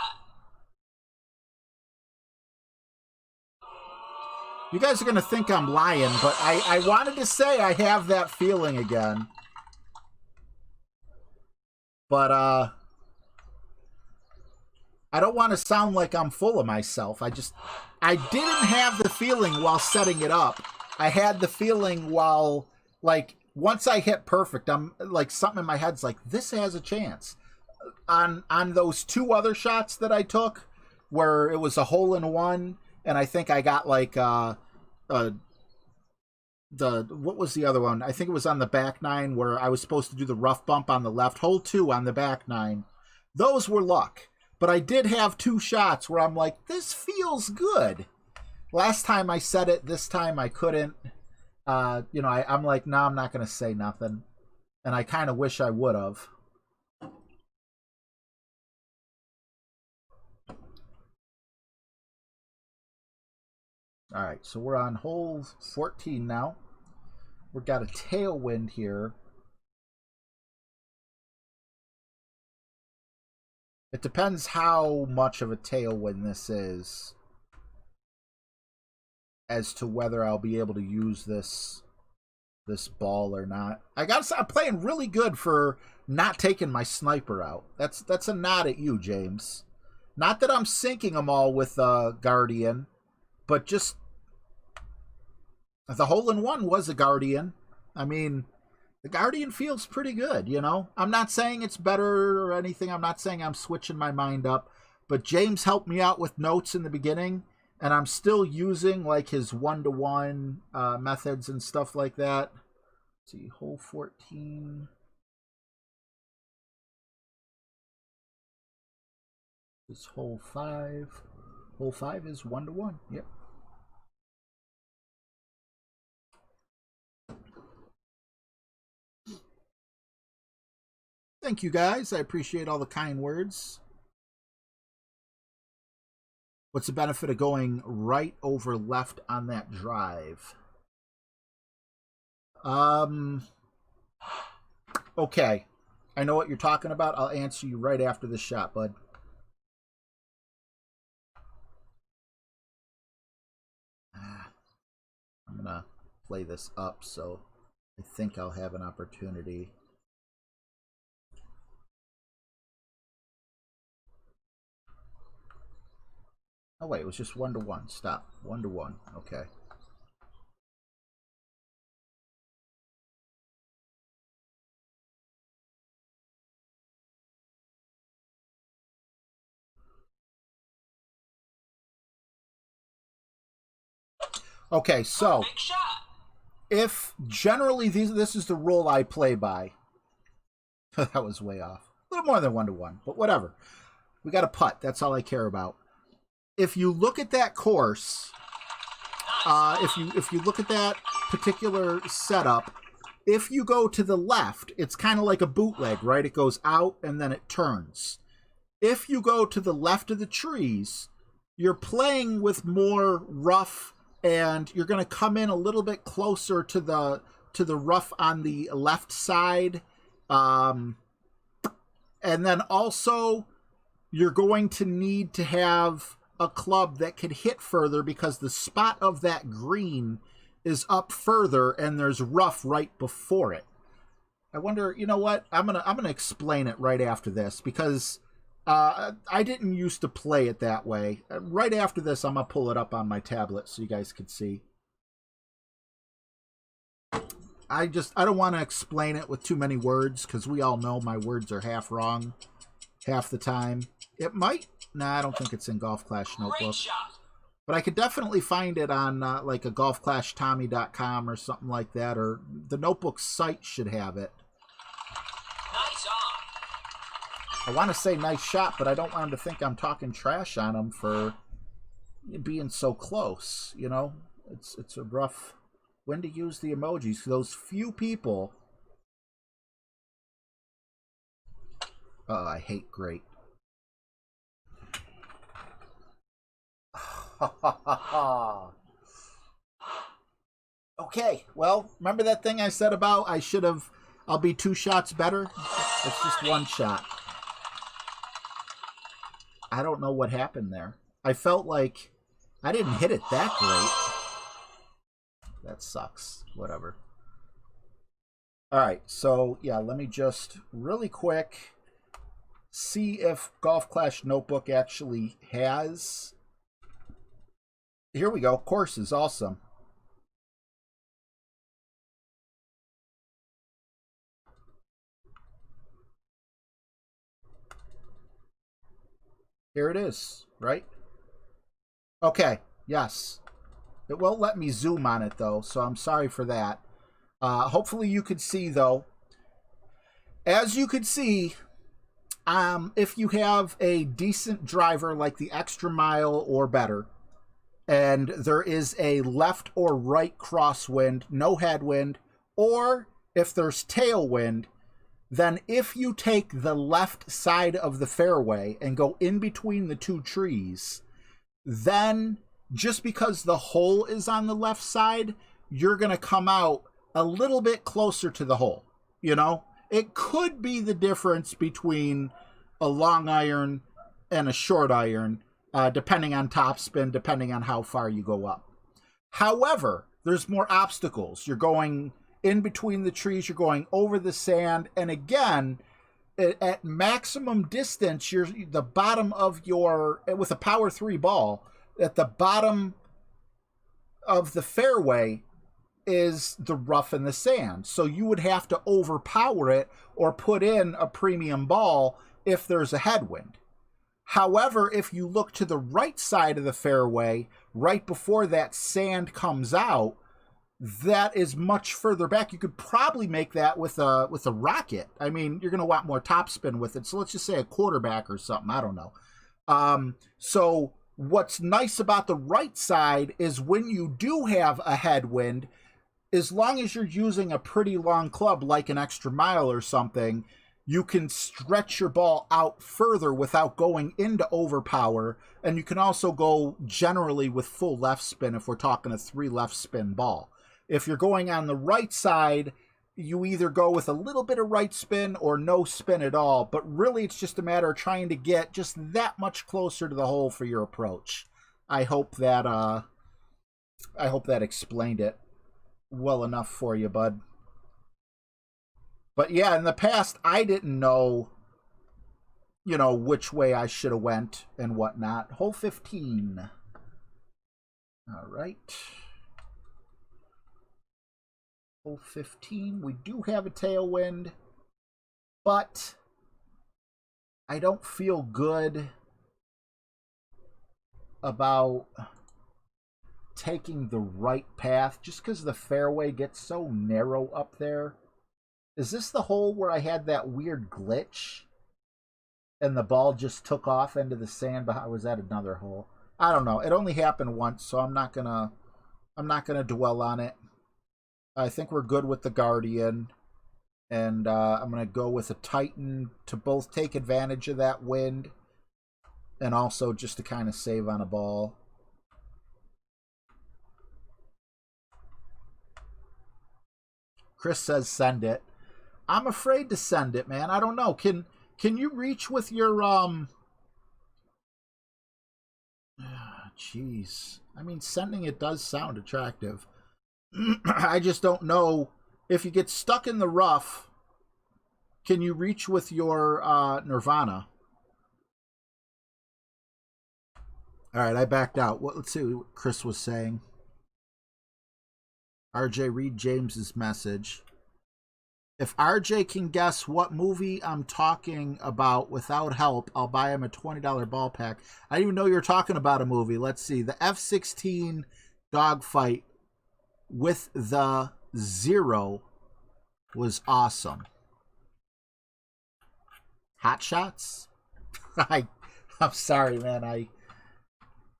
You guys are going to think I'm lying, but I wanted to say I have that feeling again. But, I don't want to sound like I'm full of myself. I didn't have the feeling while setting it up. I had the feeling while, like, once I hit perfect, I'm, like, something in my head's like, this has a chance. On those two other shots that I took, where it was a hole-in-one, and I think I got like what was the other one? I think it was on the back nine where I was supposed to do the rough bump on the left, hole 2 on the back nine. Those were luck. But I did have two shots where I'm like, this feels good. Last time I said it, this time I couldn't. You know, I'm like, no, I'm not going to say nothing. And I kind of wish I would have. All right, so we're on hole 14 now. We've got a tailwind here. It depends how much of a tailwind this is as to whether I'll be able to use this ball or not. I gotta say, I'm playing really good for not taking my sniper out. That's a nod at you, James. Not that I'm sinking them all with Guardian, but just the hole-in-one was a Guardian. I mean, the Guardian feels pretty good, you know? I'm not saying it's better or anything. I'm not saying I'm switching my mind up. But James helped me out with notes in the beginning, and I'm still using, like, his 1-to-1 methods and stuff like that. Let's see, hole 14. is hole 5. Hole 5 is 1-1. Yep. Thank you, guys. I appreciate all the kind words. What's the benefit of going right over left on that drive? Okay. I know what you're talking about. I'll answer you right after this shot, bud. I'm going to play this up, so I think I'll have an opportunity. Oh, wait, it was just 1-1. Stop. 1-1. Okay. Okay, so Big shot. if generally this is the rule I play by. That was way off. A little more than 1-1, but whatever. We got a putt. That's all I care about. If you look at that course, if you look at that particular setup, if you go to the left, it's kind of like a bootleg, right? It goes out and then it turns. If you go to the left of the trees, you're playing with more rough, and you're going to come in a little bit closer to the rough on the left side. And then also you're going to need to have a club that can hit further because the spot of that green is up further and there's rough right before it. I wonder, you know what? I'm gonna explain it right after this because I didn't used to play it that way. Right after this, I'm going to pull it up on my tablet so you guys can see. I don't want to explain it with too many words because we all know my words are half wrong half the time. It might. Nah, I don't think it's in Golf Clash Notebook. Great shot. But I could definitely find it on like a golfclashtommy.com or something like that, or the Notebook site should have it. Nice on. I want to say nice shot, but I don't want him to think I'm talking trash on him for being so close, you know? It's a rough... When to use the emojis. Those few people... Oh, I hate great. Okay, well, remember that thing I said about I'll be 2 shots better? It's just 1 shot. I don't know what happened there. I felt like I didn't hit it that great. That sucks. Whatever. Alright, so yeah, let me just really quick see if Golf Clash Notebook actually has... Here we go. Courses. Awesome. Here it is, right? Okay, yes. It won't let me zoom on it, though, so I'm sorry for that. Hopefully you could see, though. As you could see, if you have a decent driver like the Extra Mile or better, and there is a left or right crosswind, no headwind, or if there's tailwind, then if you take the left side of the fairway and go in between the 2 trees, then just because the hole is on the left side, you're going to come out a little bit closer to the hole. You know, it could be the difference between a long iron and a short iron, depending on topspin, depending on how far you go up. However, there's more obstacles. You're going in between the trees, you're going over the sand, and again, at maximum distance, you're the bottom of your, with a power 3 ball, at the bottom of the fairway is the rough and the sand. So you would have to overpower it or put in a premium ball if there's a headwind. However, if you look to the right side of the fairway, right before that sand comes out, that is much further back. You could probably make that with a rocket. I mean, you're going to want more topspin with it. So let's just say a quarterback or something. I don't know. So what's nice about the right side is when you do have a headwind, as long as you're using a pretty long club like an extra mile or something, you can stretch your ball out further without going into overpower, and you can also go generally with full left spin if we're talking a 3 left spin ball. If you're going on the right side, you either go with a little bit of right spin or no spin at all, but really it's just a matter of trying to get just that much closer to the hole for your approach. I hope that explained it well enough for you, bud. But yeah, in the past, I didn't know, which way I should have went and whatnot. Hole 15. All right. Hole 15. We do have a tailwind, but I don't feel good about taking the right path just because the fairway gets so narrow up there. Is this the hole where I had that weird glitch and the ball just took off into the sand? But was that another hole? I don't know. It only happened once, so I'm not gonna dwell on it. I think we're good with the Guardian, and I'm gonna go with a Titan to both take advantage of that wind and also just to kind of save on a ball. Chris says send it. I'm afraid to send it, man. I don't know. Can you reach with your jeez. I mean, sending it does sound attractive. I just don't know if you get stuck in the rough. Can you reach with your Nirvana? All right, I backed out. Let's see what Chris was saying. RJ, read James's message. If RJ can guess what movie I'm talking about without help, I'll buy him a $20 ball pack. I didn't even know you were talking about a movie. Let's see. The F-16 dogfight with the Zero was awesome. Hot Shots? I'm sorry, man.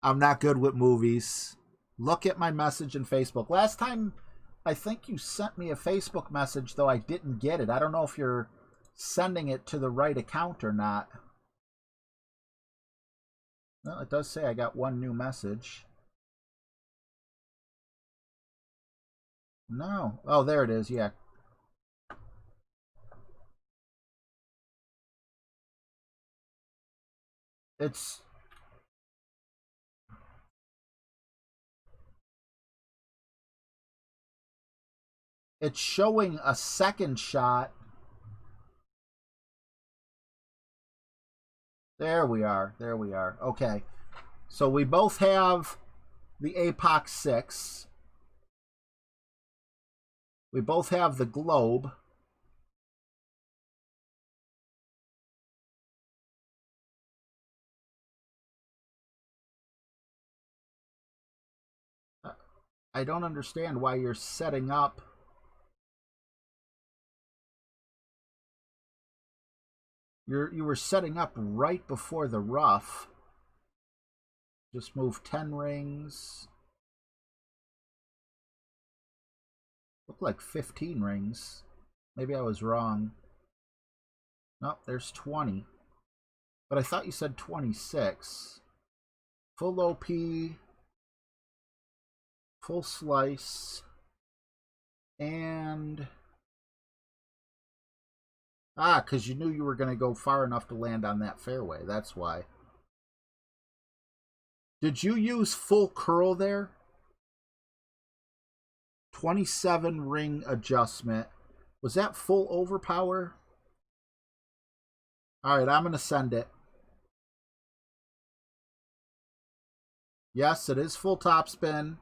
I'm not good with movies. Look at my message in Facebook. Last time, I think you sent me a Facebook message, though I didn't get it. I don't know if you're sending it to the right account or not. Well, it does say I got one new message. No. Oh, there it is. Yeah. It's showing a second shot. There we are. There we are. Okay. So we both have the APOC 6. We both have the globe. I don't understand why you're setting up. You were setting up right before the rough. Just move 10 rings. Looked like 15 rings. Maybe I was wrong. Nope, there's 20. But I thought you said 26. Full OP. Full slice. And... because you knew you were going to go far enough to land on that fairway. That's why. Did you use full curl there? 27 ring adjustment. Was that full overpower? All right, I'm going to send it. Yes, it is full topspin.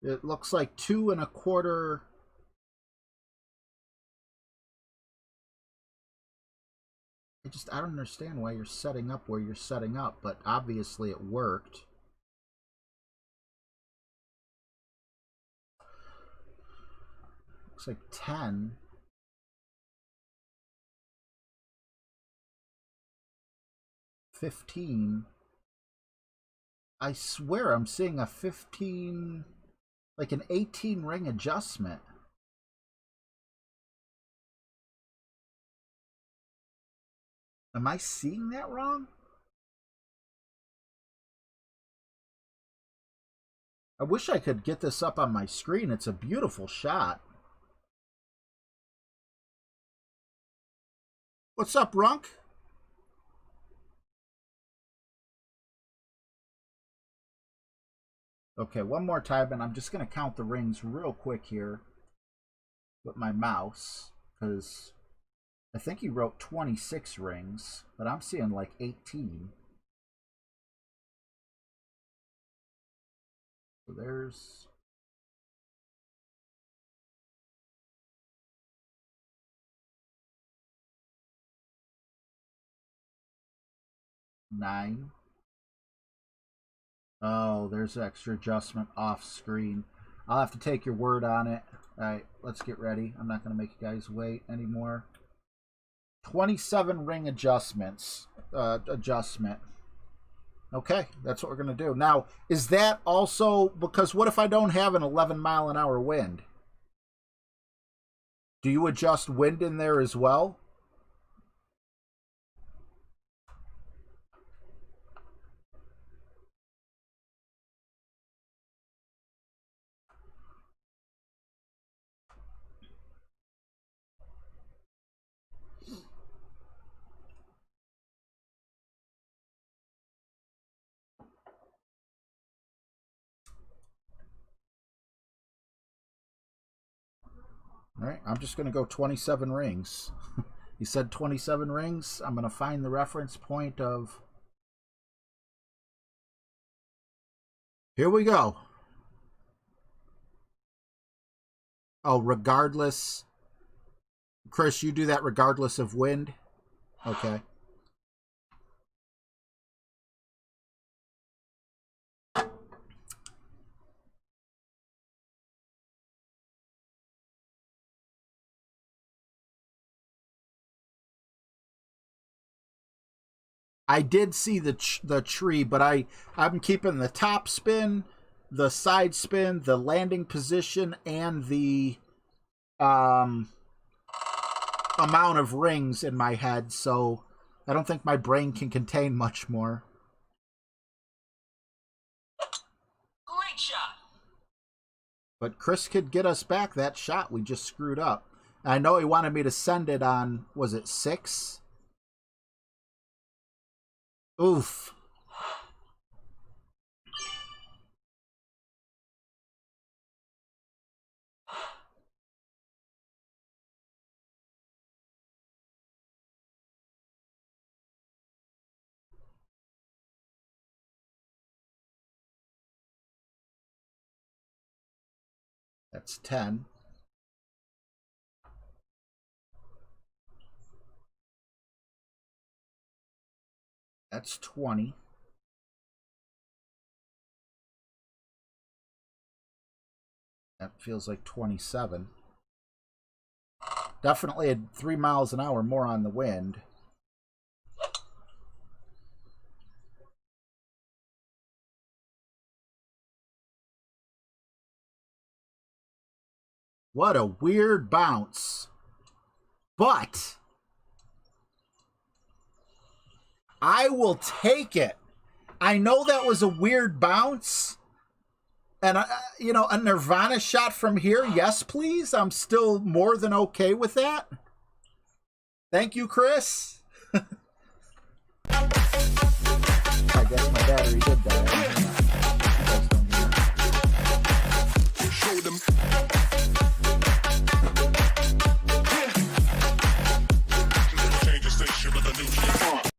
It looks like 2 1/4. I don't understand why you're setting up where you're setting up, but obviously it worked. Looks like 10. 15. I swear I'm seeing a 15, like an 18 ring adjustment. Am I seeing that wrong? I wish I could get this up on my screen. It's a beautiful shot. What's up, Runk? Okay, one more time, and I'm just going to count the rings real quick here with my mouse, because I think he wrote 26 rings, but I'm seeing like 18. So there's... nine. Oh, there's extra adjustment off screen. I'll have to take your word on it. All right, let's get ready. I'm not going to make you guys wait anymore. 27 ring adjustment. Okay, that's what we're going to do. Now, is that also, because what if I don't have an 11-mile-an-hour wind? Do you adjust wind in there as well? All right, I'm just going to go 27 rings. He said 27 rings. I'm going to find the reference point of... Here we go. Oh, regardless. Chris, you do that regardless of wind? Okay. I did see the tree, but I'm keeping the top spin, the side spin, the landing position, and the amount of rings in my head, so I don't think my brain can contain much more. Great shot. But Chris could get us back that shot we just screwed up. I know he wanted me to send it on, was it 6? Oof. That's 10. That's 20. That feels like 27. Definitely at 3 miles an hour more on the wind. What a weird bounce. But I will take it. I know that was a weird bounce. And, you know, a Nirvana shot from here, yes, please. I'm still more than okay with that. Thank you, Chris. I guess my battery did that. Show them. Change the station with a new key.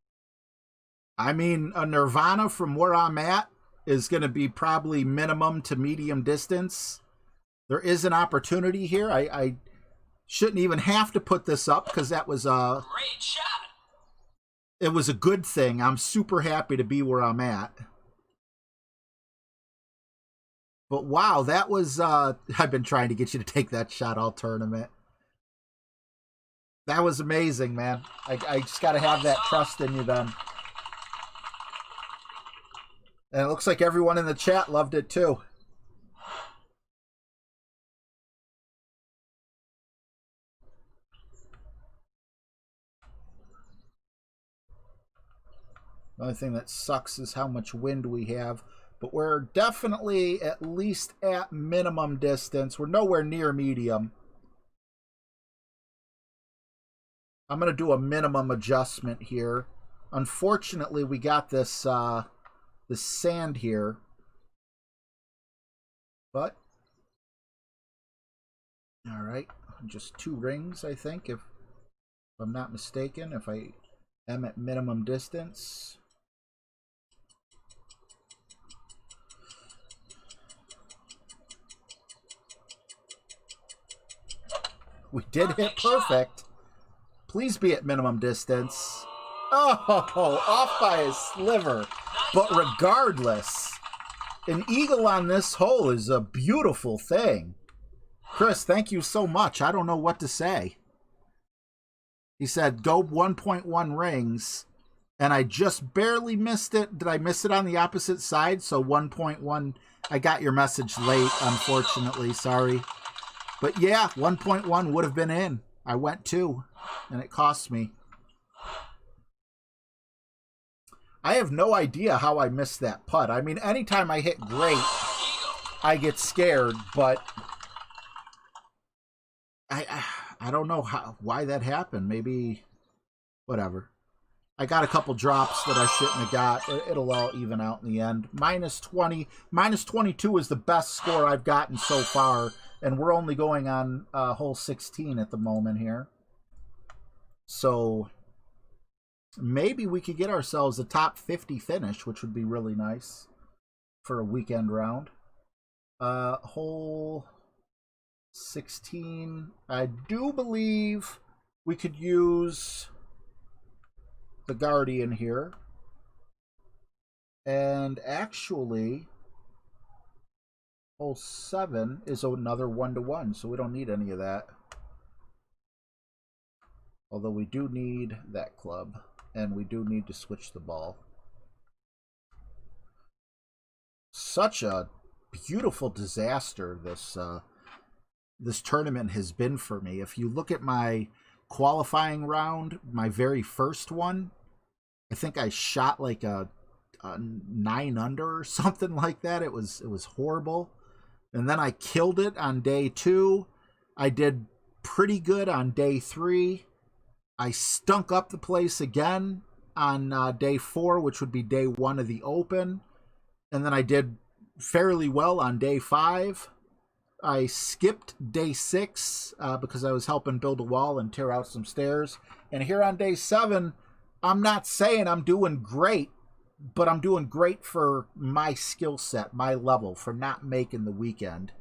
I mean, a Nirvana from where I'm at is going to be probably minimum to medium distance. There is an opportunity here. I shouldn't even have to put this up because that was a Great shot. It was a good thing. I'm super happy to be where I'm at. But wow, that was I've been trying to get you to take that shot all tournament. That was amazing, man. I just got to have that trust in you then. And it looks like everyone in the chat loved it too. The only thing that sucks is how much wind we have. But we're definitely at least at minimum distance. We're nowhere near medium. I'm going to do a minimum adjustment here. Unfortunately, we got this this sand here. But, all right, just 2 rings, I think, if I'm not mistaken, if I am at minimum distance. We did hit perfect. Please be at minimum distance. Oh, off by a sliver. But regardless, an eagle on this hole is a beautiful thing. Chris, thank you so much. I don't know what to say. He said, go 1.1 rings, and I just barely missed it. Did I miss it on the opposite side? So 1.1. I got your message late, unfortunately. Sorry. But yeah, 1.1 would have been in. I went 2, and it cost me. I have no idea how I missed that putt. I mean, anytime I hit great, I get scared, but I don't know why that happened. Maybe, whatever. I got a couple drops that I shouldn't have got. It'll all even out in the end. Minus 20. Minus 22 is the best score I've gotten so far. And we're only going on hole 16 at the moment here. So maybe we could get ourselves a top 50 finish, which would be really nice for a weekend round. Hole 16. I do believe we could use the Guardian here. And actually, hole 7 is another 1-to-1, so we don't need any of that. Although we do need that club, and we do need to switch the ball. Such a beautiful disaster this tournament has been for me. If you look at my qualifying round, my very first one, I think I shot like a 9 under or something like that. It was horrible. And then I killed it on day 2. I did pretty good on day 3. I stunk up the place again on day 4, which would be day 1 of the Open. And then I did fairly well on day 5. I skipped day 6 because I was helping build a wall and tear out some stairs. And here on day 7, I'm not saying I'm doing great, but I'm doing great for my skill set, my level, for not making the weekend.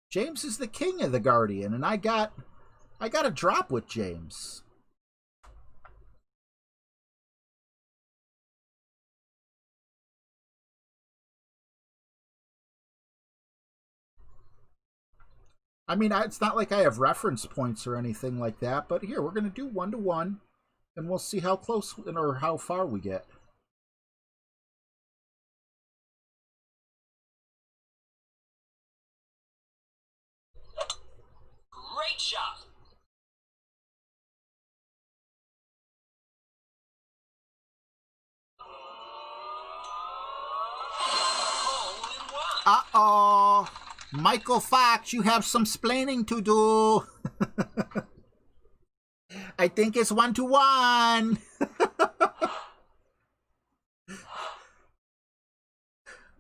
James is the king of the Guardian, and I got a drop with James. I mean, it's not like I have reference points or anything like that, but here, we're going to do 1-to-1, and we'll see how close or how far we get. Great shot. Uh-oh. Michael Fox, you have some splaining to do. I think it's 1-to-1.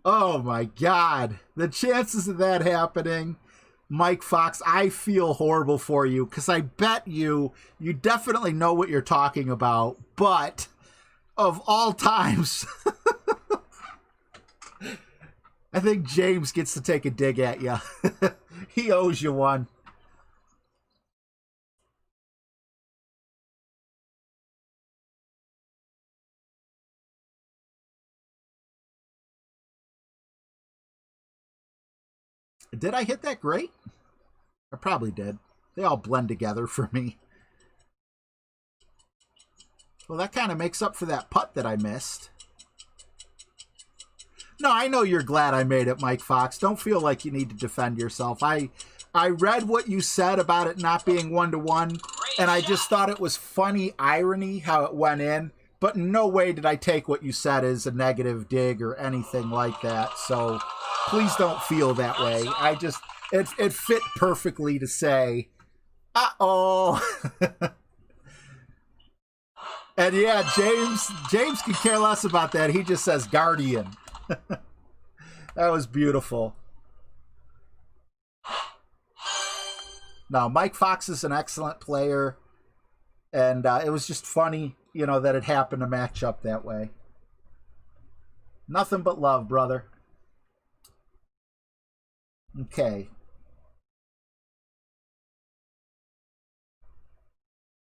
Oh my God. The chances of that happening. Mike Fox, I feel horrible for you because I bet you definitely know what you're talking about. But of all times, I think James gets to take a dig at you. He owes you one. Did I hit that great? I probably did. They all blend together for me. Well, that kind of makes up for that putt that I missed. No, I know you're glad I made it, Mike Fox. Don't feel like you need to defend yourself. I read what you said about it not being 1-to-1, and I just thought it was funny irony how it went in. But in no way did I take what you said as a negative dig or anything like that. So please don't feel that way. I just, it fit perfectly to say, uh-oh. And yeah, James could care less about that. He just says Guardian. That was beautiful. Now, Mike Fox is an excellent player, and it was just funny, you know, that it happened to match up that way. Nothing but love, brother. Okay.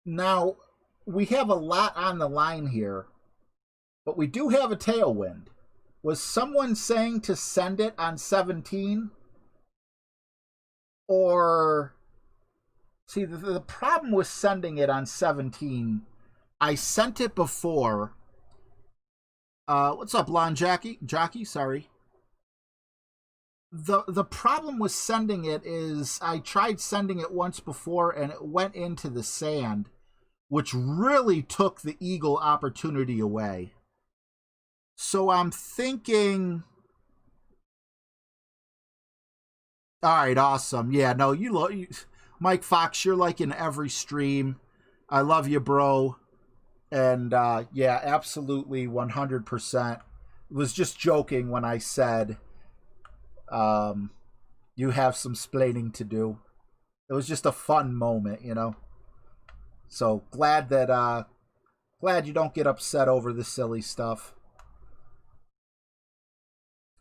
Now, we have a lot on the line here, but we do have a tailwind. Was someone saying to send it on 17? Or, see, the problem with sending it on 17, I sent it before. What's up, Lon Jockey? Sorry. The problem with sending it is I tried sending it once before and it went into the sand, which really took the eagle opportunity away. So I'm thinking, all right, awesome. Yeah, no, you Mike Fox, you're like in every stream. I love you, bro. And yeah, absolutely 100%. Was just joking when I said you have some splaining to do. It was just a fun moment, you know. So glad that glad you don't get upset over the silly stuff.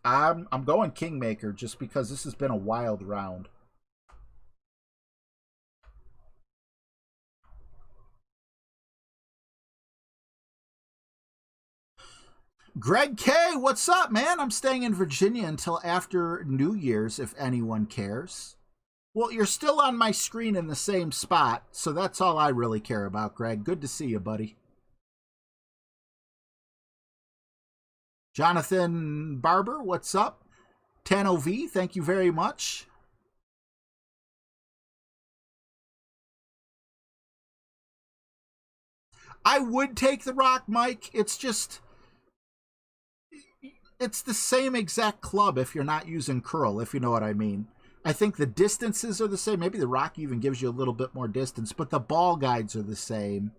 I'm going Kingmaker just because this has been a wild round. Greg K, what's up, man? I'm staying in Virginia until after New Year's, if anyone cares. Well, you're still on my screen in the same spot, so that's all I really care about, Greg. Good to see you, buddy. Jonathan Barber, what's up? Tano V, thank you very much. I would take the rock, Mike. It's just, it's the same exact club if you're not using curl, if you know what I mean. I think the distances are the same. Maybe the rock even gives you a little bit more distance, but the ball guides are the same.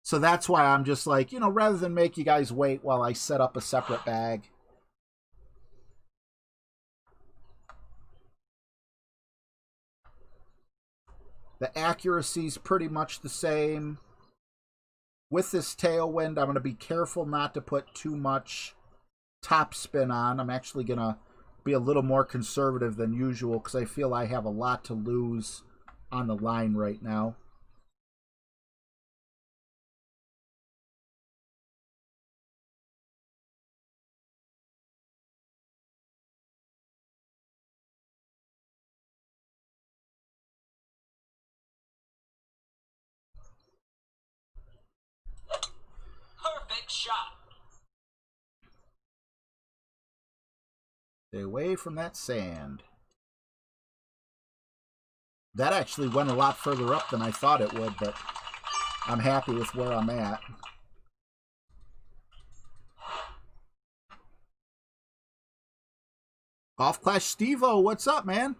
So that's why I'm just like, you know, rather than make you guys wait while I set up a separate bag. The accuracy's pretty much the same. With this tailwind, I'm going to be careful not to put too much top spin on. I'm actually going to be a little more conservative than usual because I feel I have a lot to lose on the line right now. Perfect shot. Stay away from that sand. That actually went a lot further up than I thought it would, but I'm happy with where I'm at. Golf Clash Stevo, what's up, man?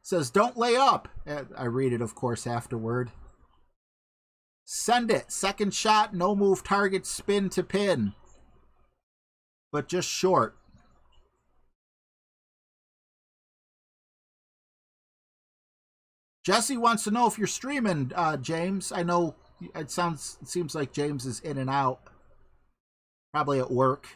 Says, don't lay up. I read it, of course, afterward. Send it. Second shot, no move target, spin to pin. But just short. Jesse wants to know if you're streaming, James. I know it seems like James is in and out. Probably at work.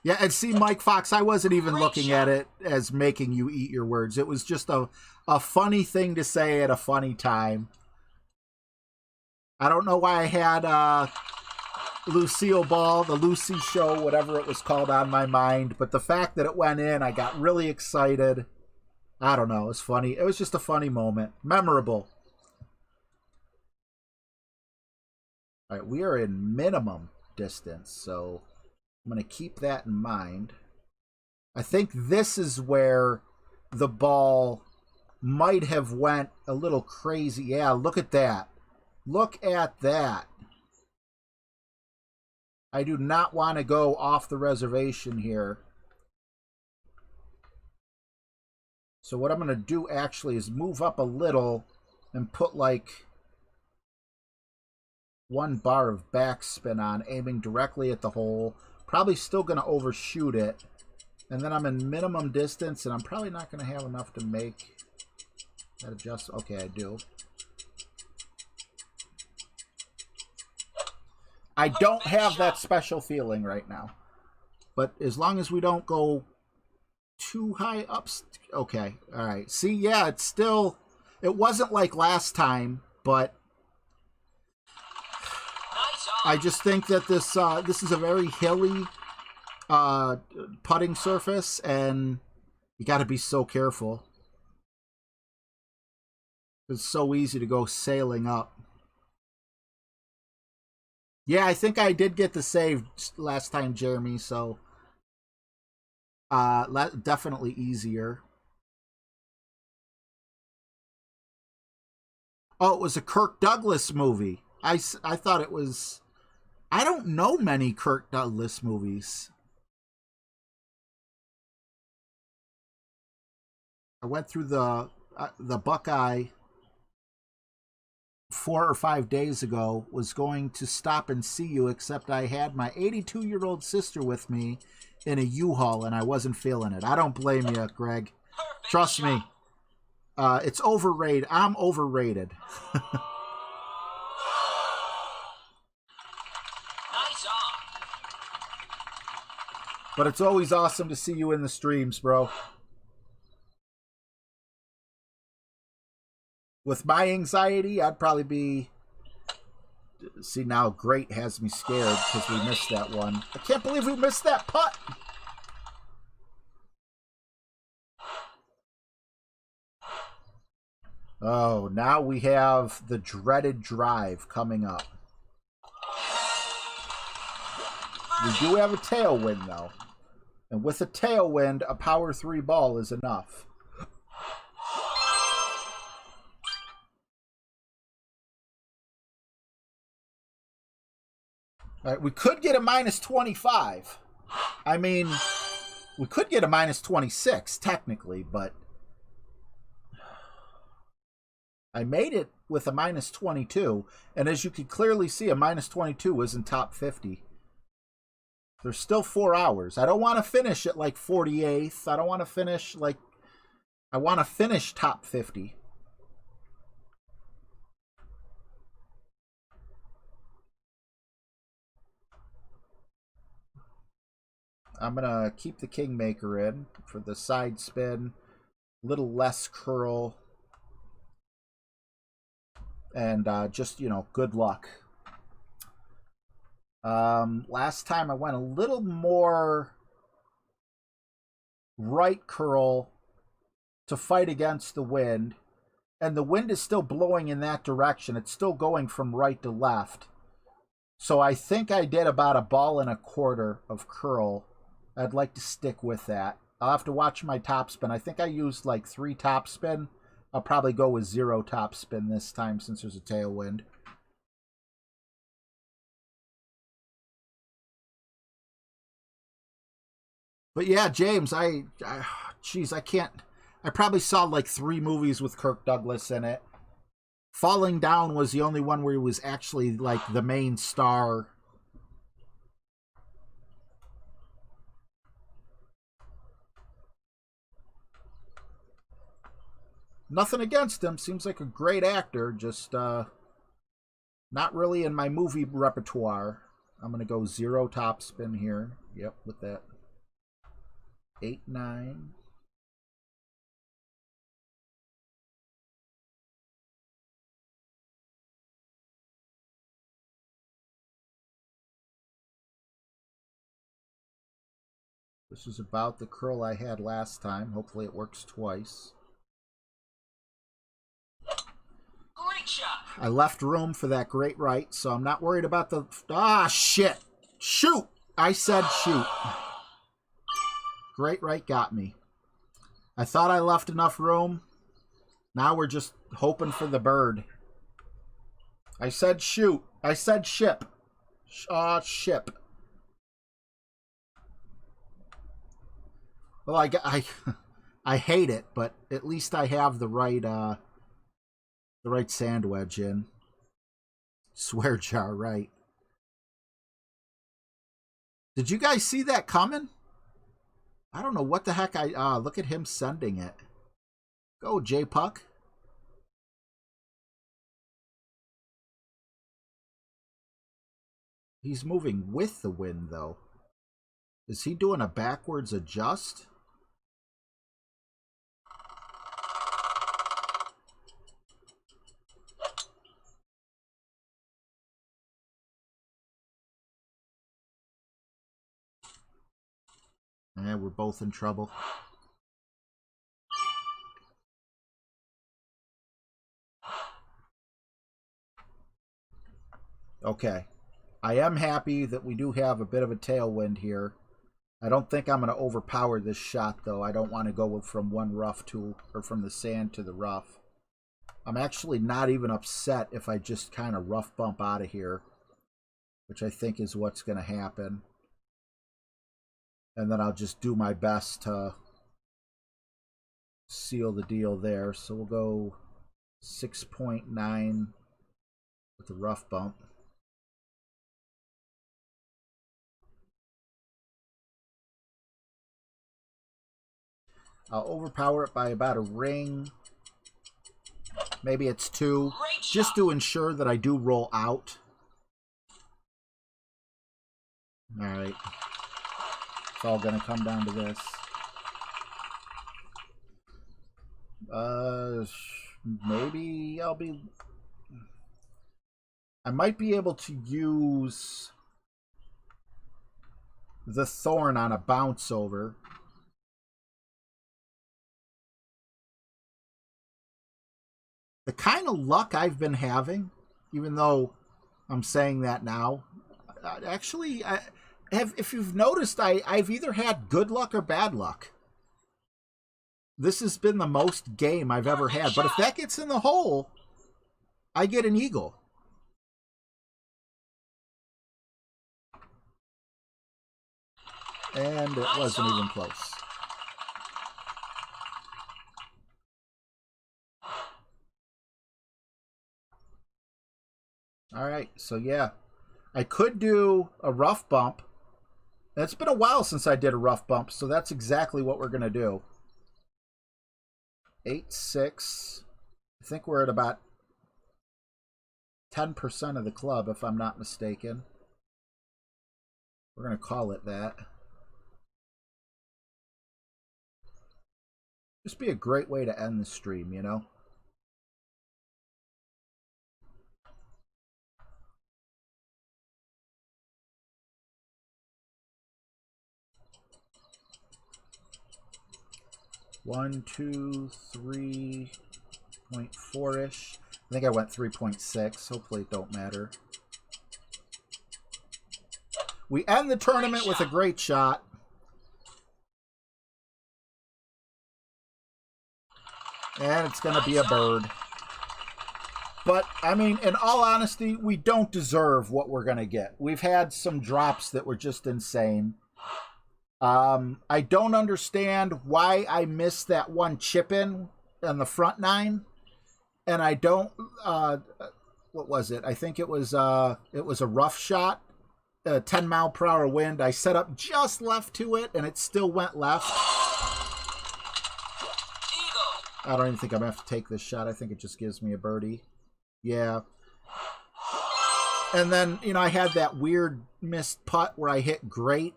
Yeah, and see, Mike Fox, I wasn't even Great looking shot. at it as making you eat your words. It was just a funny thing to say at a funny time. I don't know why I had Lucille Ball, the Lucy Show, whatever it was called, on my mind, but the fact that it went in, I got really excited. I don't know, it was funny. It was just a funny moment. Memorable. All right, we are in minimum distance, so I'm going to keep that in mind. I think this is where the ball might have went a little crazy. Yeah, look at that. Look at that. I do not want to go off the reservation here. So what I'm going to do actually is move up a little and put like 1 bar of backspin on, aiming directly at the hole. Probably still going to overshoot it. And then I'm in minimum distance, and I'm probably not going to have enough to make that adjustment. Okay, I do. I don't have that special feeling right now. But as long as we don't go too high up. Okay, all right. See, yeah, it's still... It wasn't like last time, but... I just think that this is a very hilly putting surface, and you got to be so careful. It's so easy to go sailing up. Yeah, I think I did get the save last time, Jeremy, so definitely easier. Oh, it was a Kirk Douglas movie. I thought it was... I don't know many Kirk Douglas movies. I went through the Buckeye 4 or 5 days ago, was going to stop and see you, except I had my 82-year-old sister with me in a U-Haul, and I wasn't feeling it. I don't blame you, Greg. Perfect Trust shot. me. It's overrated. I'm overrated. Nice on. But it's always awesome to see you in the streams, bro. With my anxiety, I'd probably be... See, now Great has me scared because we missed that one. I can't believe we missed that putt. Oh, now we have the dreaded drive coming up. We do have a tailwind, though. And with a tailwind, a power 3 ball is enough. All right, we could get a minus 25. I mean, we could get a minus 26, technically, but I made it with a minus 22, and as you can clearly see, a minus 22 is in top 50. There's still 4 hours. I don't want to finish at like 48th. I don't want to finish like... I want to finish top 50. I'm going to keep the Kingmaker in for the side spin. A little less curl. And just, you know, good luck. Last time I went a little more right curl to fight against the wind. And the wind is still blowing in that direction. It's still going from right to left. So I think I did about 1.25 balls of curl. I'd like to stick with that. I'll have to watch my topspin. I think I used like 3 topspin. I'll probably go with 0 topspin this time since there's a tailwind. But yeah, James, geez, I can't... I probably saw like 3 movies with Kirk Douglas in it. Falling Down was the only one where he was actually like the main star. Nothing against him. Seems like a great actor. Just not really in my movie repertoire. I'm going to go 0 topspin here. Yep, with that. 8, 9. This is about the curl I had last time. Hopefully it works twice. Great shot. I left room for that great right, so I'm not worried about the... Ah, shit! Shoot! I said shoot. Great right got me. I thought I left enough room. Now we're just hoping for the bird. I said shoot. I said ship. Ship. Well, I hate it, but at least I have the right sand wedge in. Swear jar, right. Did you guys see that coming? I don't know what the heck look at him sending it. Go, J-Puck. He's moving with the wind, though. Is he doing a backwards adjust? Yeah, we're both in trouble. Okay. I am happy that we do have a bit of a tailwind here. I don't think I'm going to overpower this shot, though. I don't want to go from one rough to, or from the sand to the rough. I'm actually not even upset if I just kind of rough bump out of here, which I think is what's going to happen. And then I'll just do my best to seal the deal there. So we'll go 6.9 with the rough bump. I'll overpower it by about a ring. Maybe it's 2. Just to ensure that I do roll out. Alright. It's all going to come down to this. Maybe I might be able to use the thorn on a bounce over. The kind of luck I've been having, even though I'm saying that now, actually, if you've noticed, I've either had good luck or bad luck. This has been the most game I've ever had. But if that gets in the hole, I get an eagle. And it wasn't even close. All right, so yeah. I could do a rough bump. It's been a while since I did a rough bump, so that's exactly what we're going to do. 8-6. I think we're at about 10% of the club, if I'm not mistaken. We're going to call it that. Just be a great way to end the stream, you know? One, 2, 3.4-ish. I think I went 3.6. Hopefully it don't matter. We end the tournament with a great shot. And it's going to be a bird. But, I mean, in all honesty, we don't deserve what we're going to get. We've had some drops that were just insane. I don't understand why I missed that one chip in on the front 9. And I don't, what was it? I think it was a rough shot, 10 mile per hour wind. I set up just left to it and it still went left. I don't even think I'm going to have to take this shot. I think it just gives me a birdie. Yeah. And then, you know, I had that weird missed putt where I hit great.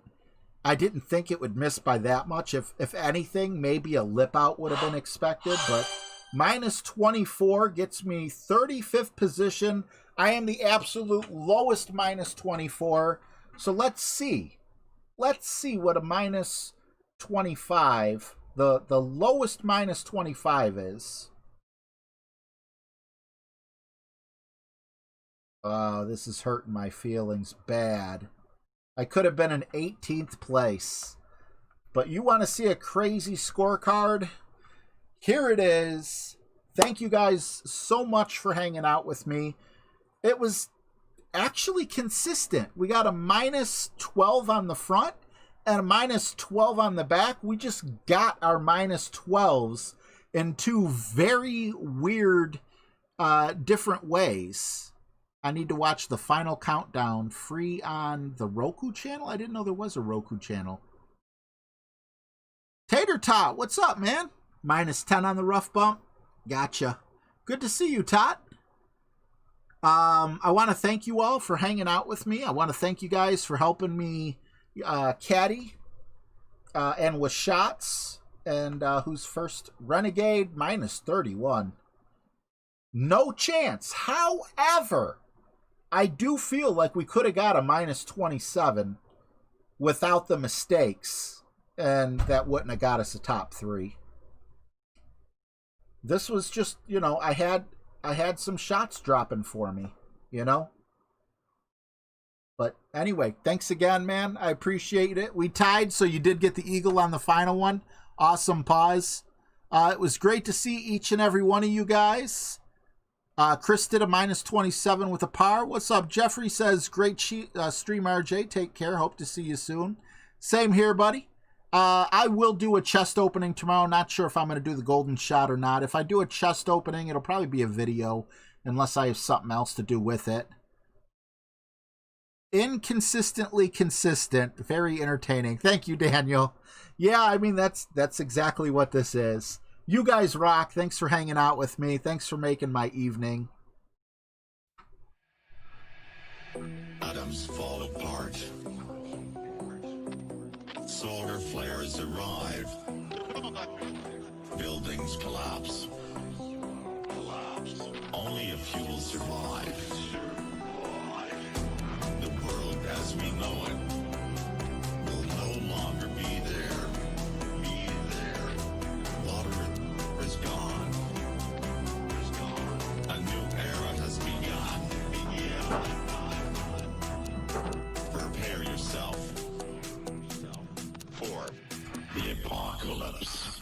I didn't think it would miss by that much. If anything, maybe a lip out would have been expected, but minus 24 gets me 35th position. I am the absolute lowest minus 24. So let's see. Let's see what a minus 25, the lowest minus 25 is. Oh, this is hurting my feelings bad. I could have been in 18th place. But you want to see a crazy scorecard? Here it is. Thank you guys so much for hanging out with me. It was actually consistent. We got a minus 12 on the front and a minus 12 on the back. We just got our minus 12s in two very weird, different ways. I need to watch the final countdown free on the Roku channel. I didn't know there was a Roku channel. Tater Tot, what's up, man? Minus 10 on the rough bump. Gotcha. Good to see you, Tot. I want to thank you all for hanging out with me. I want to thank you guys for helping me caddy and with shots. And who's first? Renegade, minus 31. No chance. However, I do feel like we could have got a minus 27 without the mistakes, and that wouldn't have got us a top 3. This was just, you know, I had some shots dropping for me, you know. But anyway, thanks again, man. I appreciate it. We tied, so you did get the eagle on the final one. Awesome pause. It was great to see each and every one of you guys. Chris did a minus 27 with a par. What's up? Jeffrey says, great stream, RJ. Take care. Hope to see you soon. Same here, buddy. I will do a chest opening tomorrow. Not sure if I'm going to do the golden shot or not. If I do a chest opening, it'll probably be a video unless I have something else to do with it. Inconsistently consistent. Very entertaining. Thank you, Daniel. Yeah, I mean, that's exactly what this is. You guys rock. Thanks for hanging out with me. Thanks for making my evening. Atoms fall apart. Solar flares arrive. Buildings collapse. Only a few will survive. The world as we know it will no longer be there. Water is gone. A new era has begun. Prepare yourself for the apocalypse.